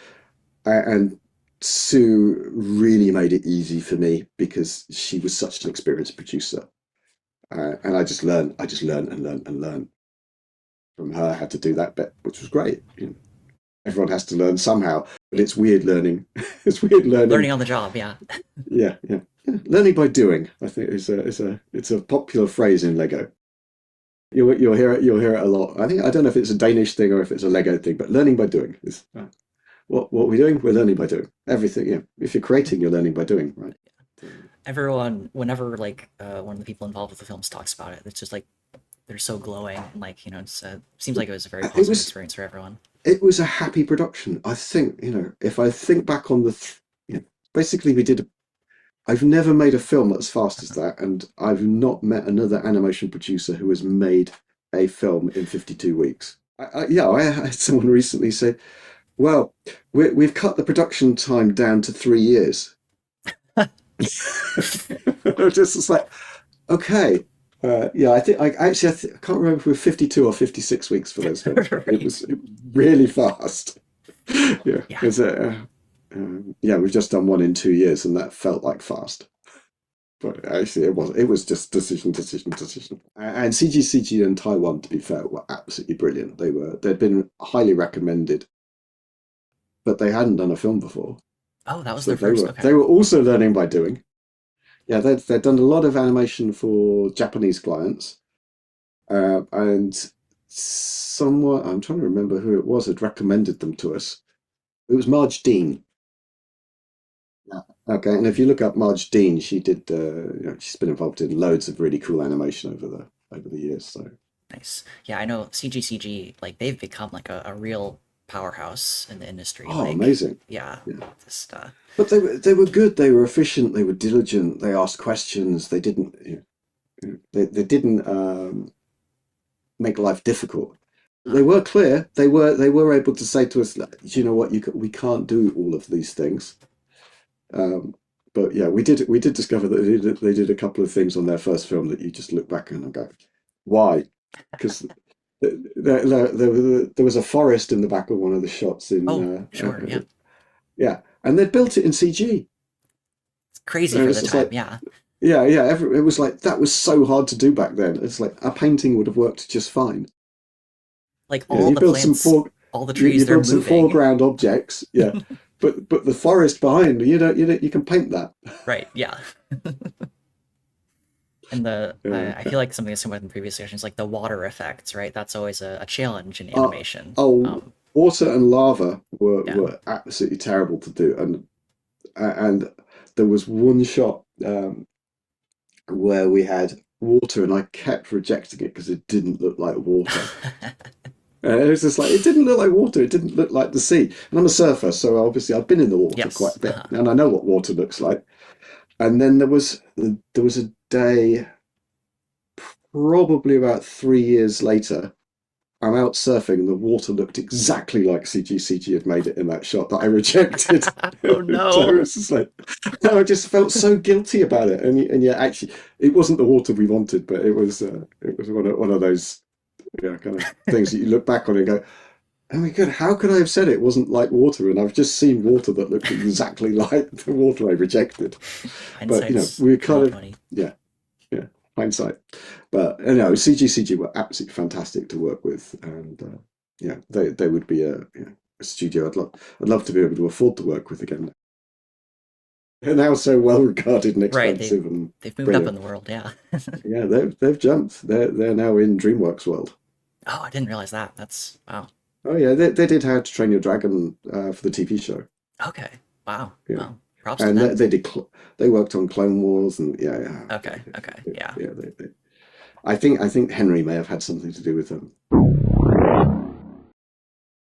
and Sue really made it easy for me because she was such an experienced producer, and I just learned and learned and learned from her how to do that bit, which was great. Everyone has to learn somehow, but it's weird learning. It's weird learning. Learning on the job. Yeah. Yeah. Learning by doing, I think, it's a popular phrase in Lego. You'll hear it. You'll hear it a lot. I don't know if it's a Danish thing or if it's a Lego thing, but learning by doing is what we're doing. We're learning by doing everything. Yeah, if you're creating, you're learning by doing, right? Everyone, whenever like one of the people involved with the films talks about it, it's just like they're so glowing and like it's seems like it was a very It positive was experience for everyone. it was a happy production. I think if I think back on basically we did. I've never made a film as fast as that, and I've not met another animation producer who has made a film in 52 weeks. I had someone recently say, "Well, we've cut the production time down to 3 years." Just like, okay, I can't remember if we were 52 or 56 weeks for those films, but it Right. was really fast. Yeah, Yeah. we've just done one in 2 years, and that felt like fast. But actually, it was just decision, decision, decision. And CGCG in Taiwan, to be fair, were absolutely brilliant. They'd been highly recommended, but they hadn't done a film before. Oh, that was So their first. they Okay. were also learning by doing. Yeah, they'd done a lot of animation for Japanese clients, and someone, I'm trying to remember who it was, had recommended them to us. It was Marge Dean. Yeah. Okay, and if you look up Marge Dean, she did. She's been involved in loads of really cool animation over the years. So, Nice. Yeah, I know CGCG, like they've become like a real powerhouse in the industry. oh, Like, amazing. yeah, Yeah. just But they were good. They were efficient. They were diligent. They asked questions. They didn't. They didn't make life difficult. They uh, were clear. They were able to say to us, "Do you know what? We can't do all of these things." Um, but yeah, we did discover that they did a couple of things on their first film that you just look back and go, why? Because there was a forest in the back of one of the shots oh, in sure, yeah. yeah, and they built it in CG. It's crazy And for it's the just time, like, yeah. it was like that was so hard to do back then. It's like a painting would have worked just fine. Like Yeah, all you the build some plants, all the trees, you they're build some moving. foreground objects, yeah, but the forest behind you can paint that. Right, yeah. And I Yeah. feel like something that's similar in previous sessions, like the water effects, right? That's always a challenge in Uh, animation. oh, water and lava Yeah. were absolutely terrible to do, and there was one shot where we had water, and I kept rejecting it because it didn't look like water. It was just like it didn't look like water. It didn't look like the sea. And I'm a surfer, so obviously I've been in the water quite Yes. a bit, and I know what water looks like. And then there was a day, probably about 3 years later, I'm out surfing and the water looked exactly like CGCG had made it in that shot that I rejected. Oh So it no. was just like, I just felt so guilty about it. And yeah, actually, it wasn't the water we wanted, but it was one of those kind of things that you look back on and go, oh my God, how could I have said it wasn't like water? And I've just seen water that looked exactly like the water I rejected. But, Hindsight's we kind of, 2020. yeah, yeah, hindsight. But CGCG were absolutely fantastic to work with, and yeah, they would be a studio I'd love to be able to afford to work with again. They're now so well regarded and Right, expensive and they've moved up in brilliant. the world, yeah. Yeah, they've jumped. They're now in DreamWorks world. Oh, I didn't realize that. That's wow. Oh yeah, they did How to Train Your Dragon for the TV show. Okay. Wow. Yeah, Wow. Props to and them. they worked on Clone Wars and Okay. Okay. Yeah. I think Henry may have had something to do with them.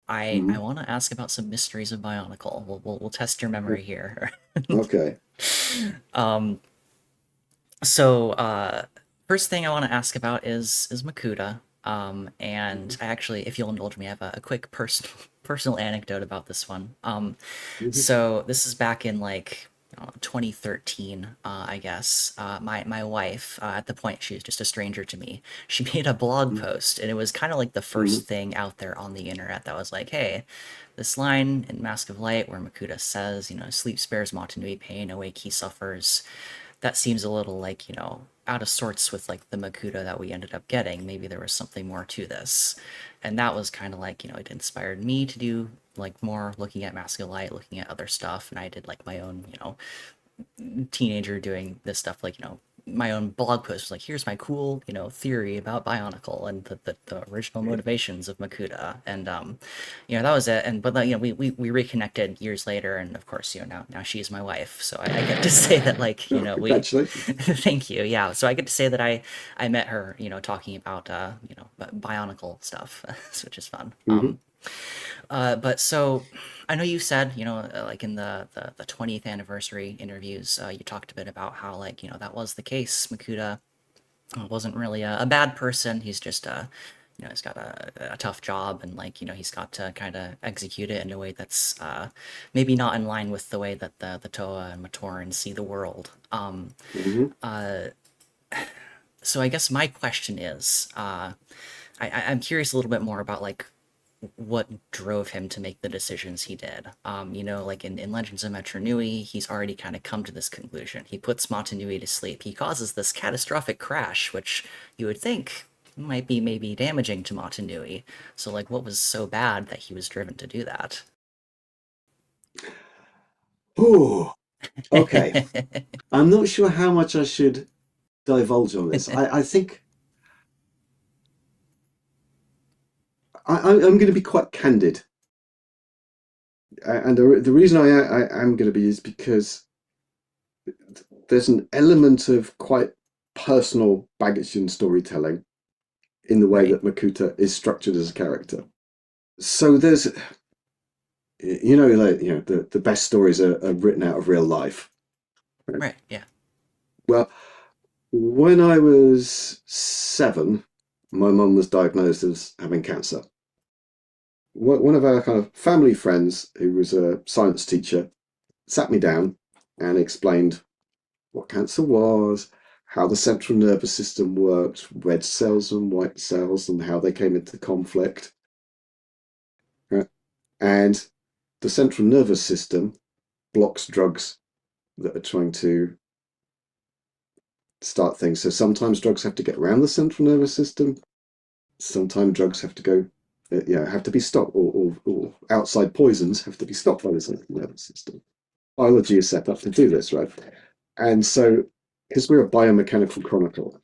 I Mhm. want to ask about some mysteries of Bionicle. We'll test your memory here. Okay. Um, so first thing I want to ask about is Makuta. And I actually, if you'll indulge me, I have a quick personal anecdote about this one. Mhm. So this is back in like 2013, I guess. My wife, at the point she was just a stranger to me, she made a blog Mhm. post, and it was kind of like the first Mhm. thing out there on the internet that was like, hey, this line in Mask of Light where Makuta says, sleep spares Motunui pain, awake he suffers. That seems a little like, out of sorts with like the Makuta that we ended up getting. Maybe there was something more to this. And that was kind of like, it inspired me to do like more looking at Mask of Light, looking at other stuff, and I did like my own, teenager doing this stuff, like, my own blog post was like, here's my cool, theory about Bionicle and the original motivations of Makuta. And, that was it. And, but, like, we reconnected years later. And of course, now she is my wife. So I get to say that, like, Oh, we, congratulations. thank you. Yeah. So I get to say that I met her, talking about, Bionicle stuff, which is fun. Hmm. But so I know you said, like in the 20th anniversary interviews, you talked a bit about how, like, that was the case. Makuta wasn't really a bad person. He's just, he's got a tough job, and, like, he's got to kind of execute it in a way that's maybe not in line with the way that the Toa and Matoran see the world. Hmm. So I guess my question is, I'm curious a little bit more about, like, what drove him to make the decisions he did. Like in Legends of Metro Nui, he's already kind of come to this conclusion. He puts Motunui to sleep. He causes this catastrophic crash, which you would think might be maybe damaging to Motunui. So, like, what was so bad that he was driven to do that? Oh, okay. I'm not sure how much I should divulge on this. I think I'm going to be quite candid. And the reason I am going to be is because there's an element of quite personal baggage in storytelling in the way Right. that Makuta is structured as a character. So there's, the best stories are written out of real life. Right? Right. Yeah. Well, when I was 7, my mum was diagnosed as having cancer. One of our kind of family friends, who was a science teacher, sat me down and explained what cancer was, how the central nervous system worked, red cells and white cells, and how they came into conflict. Right? And the central nervous system blocks drugs that are trying to start things. So sometimes drugs have to get around the central nervous system. Sometimes drugs have to go, have to be stopped, or outside poisons have to be stopped by the central nervous system. Biology is set up to do this, right? And so, because we're a biomechanical chronicle,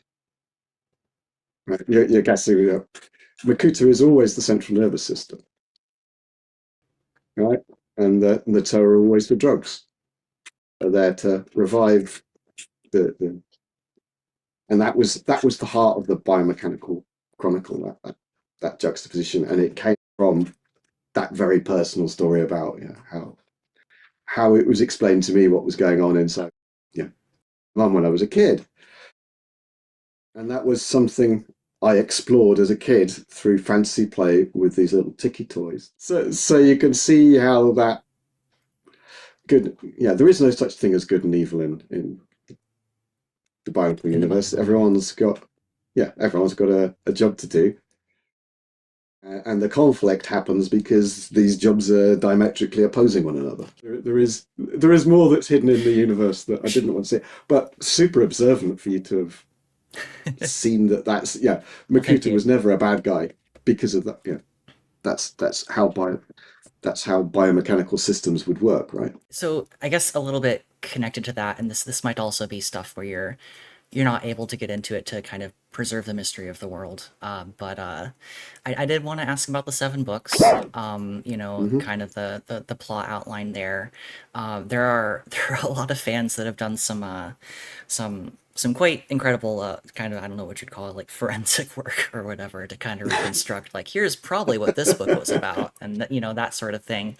right, you're guessing, Makuta is always the central nervous system, right? And the toe are always the drugs, are there to revive the and that was the heart of the biomechanical chronicle, that juxtaposition, and it came from that very personal story about how it was explained to me what was going on inside mum when I was a kid, and that was something I explored as a kid through fantasy play with these little ticky toys. So you can see how that there is no such thing as good and evil in the Bionicle In the universe. multiple. Everyone's got a job to do. And the conflict happens because these jobs are diametrically opposing one another. There is more that's hidden in the universe that I didn't want to see, but super observant for you to have seen that. Well, thank Makuta you. was never a bad guy because of that. That's how biomechanical systems would work, right? So I guess a little bit connected to that, and this might also be stuff where you're not able to get into it to kind of preserve the mystery of the world. But I did want to ask about the 7 books. Mm-hmm. Kind of the plot outline there. There are a lot of fans that have done some quite incredible kind of, I don't know what you'd call it, like forensic work or whatever, to kind of reconstruct, like, here's probably what this book was about, and that sort of thing.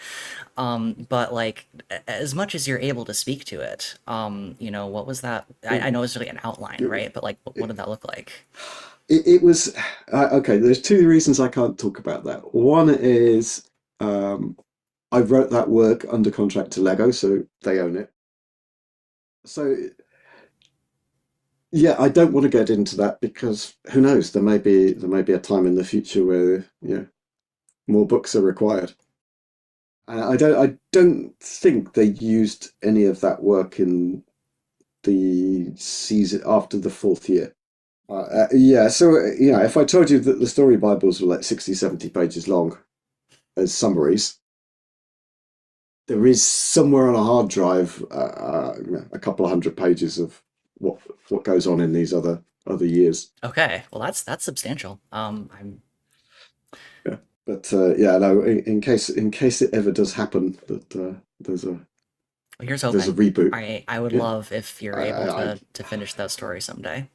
But like, as much as you're able to speak to it, what was that? I know it's really an outline, right? But like, what did that look like? It was okay. There's two reasons I can't talk about that. One is um, I wrote that work under contract to Lego, so they own it. So yeah, I don't want to get into that because who knows? There may be a time in the future where more books are required. And I don't think they used any of that work in the season after the fourth year. So if I told you that the story Bibles were like 60, 70 pages long as summaries, there is somewhere on a hard drive a couple of hundred pages of what goes on in these other years. Okay, well, that's substantial. I'm Yeah, but no. In case it ever does happen that there's a here's there's a hoping. reboot. I would Yeah, love if you're able I to finish that story someday.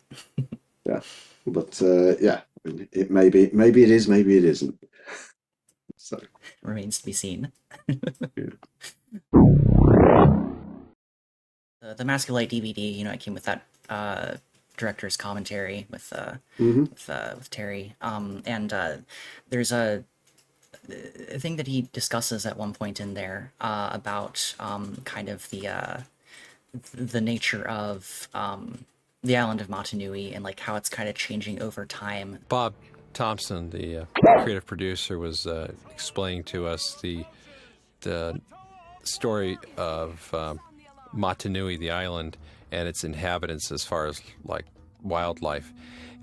yeah, but it maybe it is, maybe it isn't. So Remains to be seen. yeah. The Masculite DVD, it came with that director's commentary Hmm. with Terry. And there's a thing that he discusses at one point in there about kind of the nature of the island of Motunui, and like how it's kind of changing over time. Bob Thompson, the creative producer, was explaining to us the story of Motunui, the island, and its inhabitants as far as like wildlife.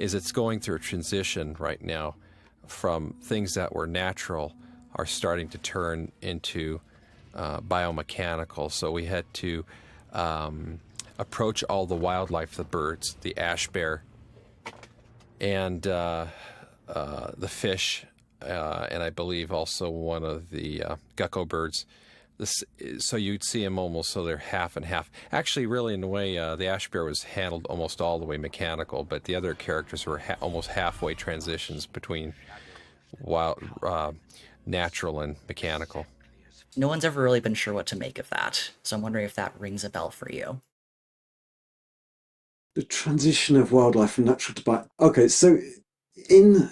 It's going through a transition right now from things that were natural are starting to turn into biomechanical, so we had to approach all the wildlife, the birds, the ash bear, and the fish, and I believe also one of the gecko birds. So you'd see them almost so they're half and half. Actually, really, in a way, the ash bear was handled almost all the way mechanical, but the other characters were almost halfway transitions between wild, natural and mechanical. No one's ever really been sure what to make of that, so I'm wondering if that rings a bell for you. The transition of wildlife from natural to bio. Okay, so in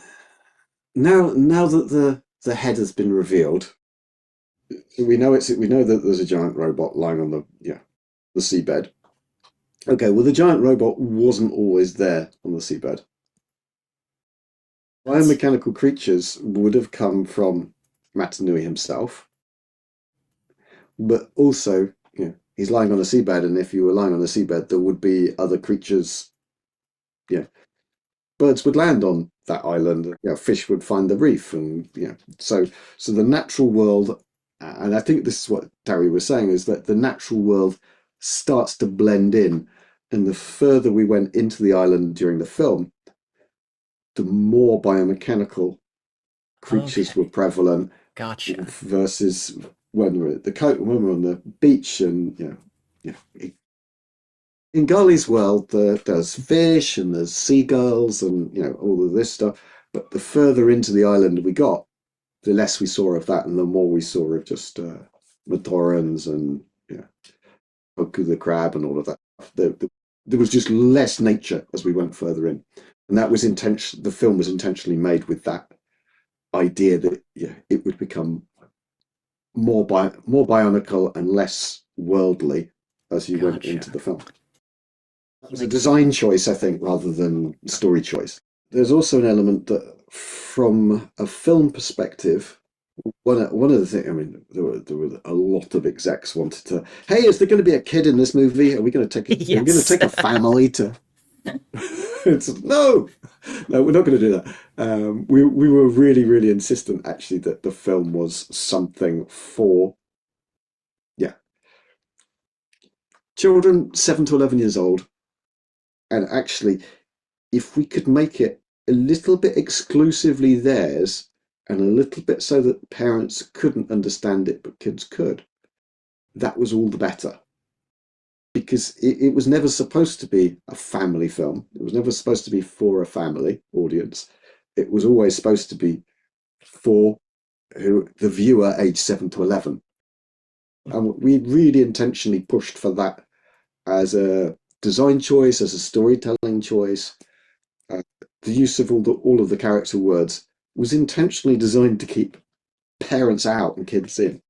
now that the head has been revealed, we know that there's a giant robot lying on the seabed. Okay, well the giant robot wasn't always there on the seabed. Biomechanical creatures would have come from Matanui himself, but also, he's lying on a seabed, and if you were lying on a seabed, there would be other creatures. Birds would land on that island. Fish would find the reef, and so the natural world, and I think this is what Darry was saying, is that the natural world starts to blend in, and the further we went into the island during the film, the more biomechanical creatures were prevalent. Gotcha. Versus when we're at when we're on the beach, and in Garley's world, there's fish and there's seagulls and all of this stuff. But the further into the island we got, the less we saw of that, and the more we saw of just Matorans and Boku the crab and all of that. There was just less nature as we went further in, and that was intention. The film was intentionally made with that idea that it would become more bionicle and less worldly as you went into the film. That was a design choice, I think, rather than story choice. There's also an element that, from a film perspective, one of the things, I mean, there were a lot of execs wanted to, hey, is there going to be a kid in this movie? Are we going to take are we going to take a family to? No, we're not going to do that. We were really, really insistent, actually, that the film was something for children 7 to 11 years old. And actually, if we could make it a little bit exclusively theirs, and a little bit so that parents couldn't understand it but kids could, that was all the better. Because it was never supposed to be a family film. It was never supposed to be for a family audience. It was always supposed to be for the viewer aged 7 to 11. And we really intentionally pushed for that as a design choice, as a storytelling choice. The use of all of the character words was intentionally designed to keep parents out and kids in.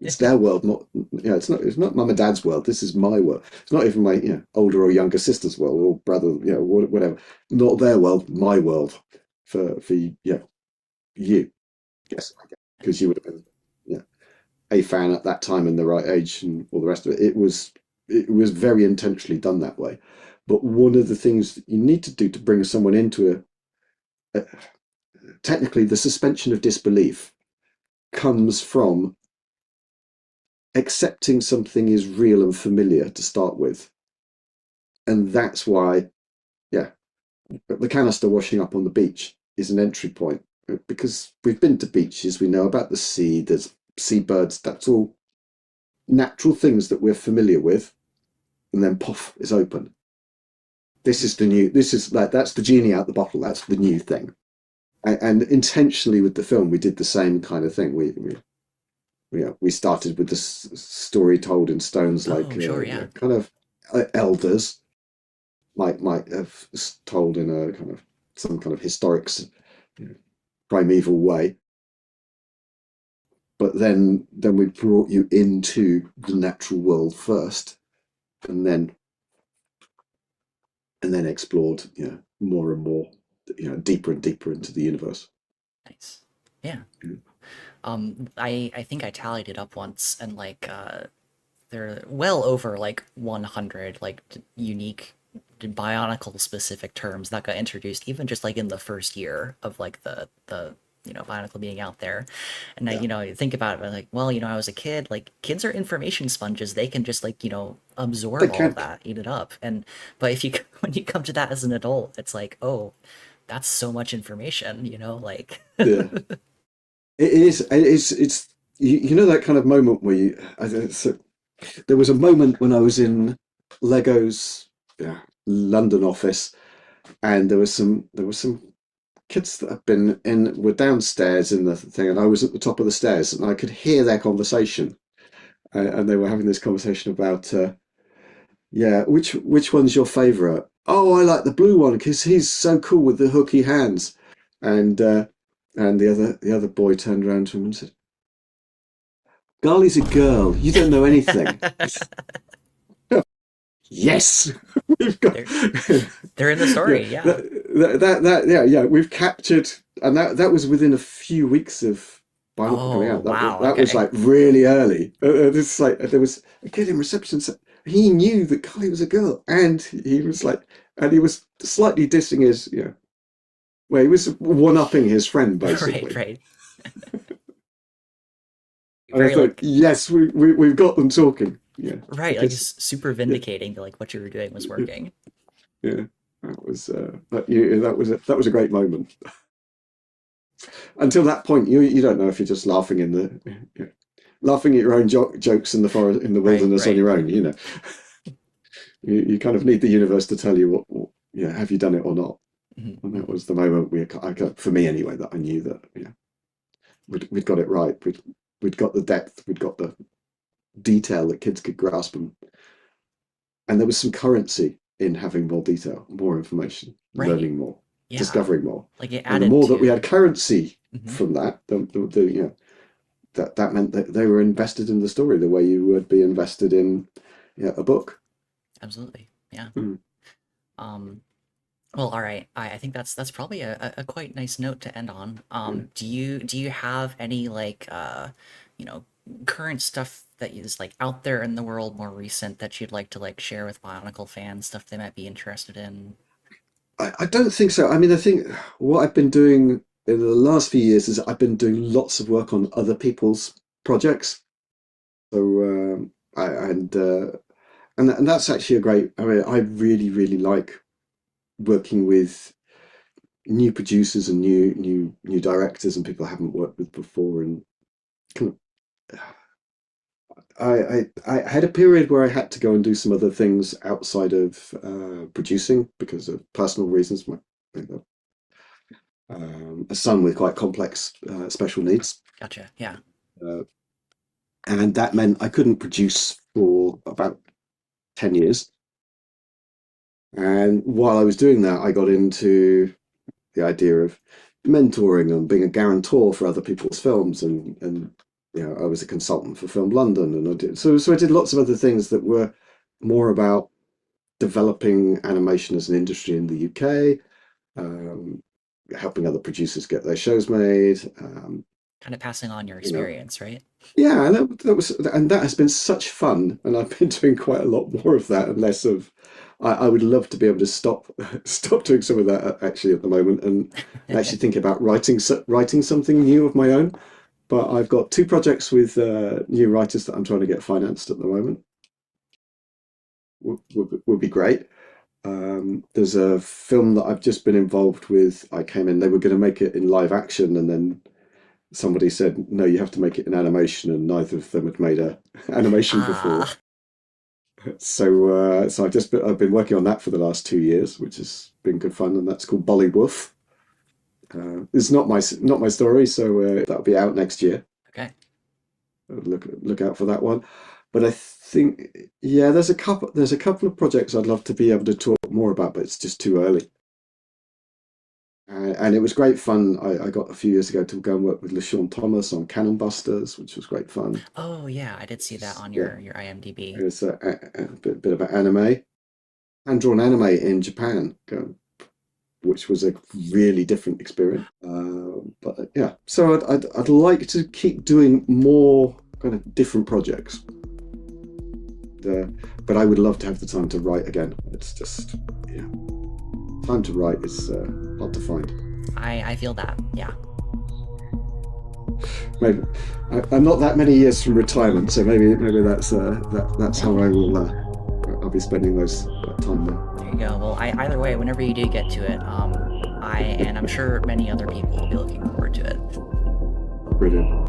It's their world, not it's not mum and dad's world. This is my world. It's not even my older or younger sister's world or brother, whatever. Not their world, my world. For you, yes, because you would have been a fan at that time and the right age and all the rest of it. It was very intentionally done that way. But one of the things that you need to do to bring someone into technically, the suspension of disbelief comes from accepting something is real and familiar to start with. And that's why, the canister washing up on the beach is an entry point. Because we've been to beaches, we know about the sea, there's seabirds, that's all natural things that we're familiar with. And then poof, it's open. That's the genie out the bottle, that's the new thing. And intentionally with the film, we did the same kind of thing. We started with the story told in stones, like kind of elders might have told in a kind of some kind of historic, primeval way. But then we brought you into the natural world first, and then explored, more and more, deeper and deeper into the universe. Nice. Yeah. I think I tallied it up once, and there are well over 100 unique bionicle specific terms that got introduced even just in the first year of the Bionicle being out there. And I, Yeah. you think about it, like, well, I was a kid, like kids are information sponges. They can just like, They absorb all of can. that, eat it up. And, but if you, when you come to that as an adult, it's like, oh, that's so much information, like, Yeah. It is. It's you know that kind of moment where so there was a moment when I was in Lego's London office, and there was some kids that had were downstairs in the thing, and I was at the top of the stairs, and I could hear their conversation, and they were having this conversation about which one's your favorite? Oh, I like the blue one because he's so cool with the hooky hands, and the other boy turned around to him and said, Garly's a girl. You don't know anything. Yes, we've got. they're in the story. Yeah, Yeah. yeah. We've captured, and that was within a few weeks of Bionicle coming Oh, out. wow. That was Okay. like really early. It's like there was a kid in reception. He knew that Garly was a girl, and he was like, and he was slightly dissing his, well, he was one-upping his friend Right, basically. right. And I Very thought, like, yes, we've got them talking. Yeah, right, like because it's super vindicating that like what you were doing was working. yeah, that was that was a great moment. Until that point, you don't know if you're just laughing laughing at your own jokes in the forest, in the Right, wilderness on right. your own. You kind of need the universe to tell you have you done it or not. And that was the moment for me anyway, that I knew that we'd got it right. We'd got the depth, we'd got the detail that kids could grasp, and there was some currency in having more detail, more information, Right. learning more, Yeah. discovering more. Like it And the added more to. that we had currency Mhm. from that, that meant that they were invested in the story the way you would be invested in a book. Absolutely. Yeah. Mm. Well, all right. I think that's probably a quite nice note to end on. Mm. Do you have any like you know, current stuff that is like out there in the world, more recent, that you'd like to like share with Bionicle fans, stuff they might be interested in? I don't think so. I mean, I think what I've been doing in the last few years is I've been doing lots of work on other people's projects. So, and that's actually a great. I mean, I really, really like working with new producers and new directors and people I haven't worked with before. And kind of, I had a period where I had to go and do some other things outside of producing because of personal reasons. A son with quite complex special needs, Gotcha. Yeah. uh, and that meant I couldn't produce for about 10 years. And while I was doing that, I got into the idea of mentoring and being a guarantor for other people's films, and I was a consultant for Film London, and I did lots of other things that were more about developing animation as an industry in the UK, helping other producers get their shows made. Kind of passing on your You know, experience, right? yeah, and that has been such fun, and I've been doing quite a lot more of that and less of. I would love to be able to stop doing some of that actually at the moment, and actually think about writing something new of my own. But I've got two projects with new writers that I'm trying to get financed at the moment. Would be great. There's a film that I've just been involved with. I came in, they were going to make it in live action, and then somebody said, no, you have to make it in animation, and neither of them had made a animation before. Ah, So I've been working on that for the last 2 years, which has been good fun, and that's called Bollywoof. It's not my story, so that'll be out next year. okay. Look out for that one. But I think, yeah, there's a couple of projects I'd love to be able to talk more about, but it's just too early. And it was great fun. I got a few years ago to go and work with LaShawn Thomas on Cannon Busters, which was great fun. Oh yeah, I did see that on Yeah, your IMDb. it was a bit about anime, hand-drawn anime in Japan, which was a really different experience. But yeah, so I'd like to keep doing more kind of different projects. But I would love to have the time to write again. It's just, time to write is hard to find. I feel that. Yeah. maybe I'm not that many years from retirement, so maybe that's how I will. I'll be spending that time there. There you go. Well, either way, whenever you do get to it, I'm sure many other people will be looking forward to it. Brilliant.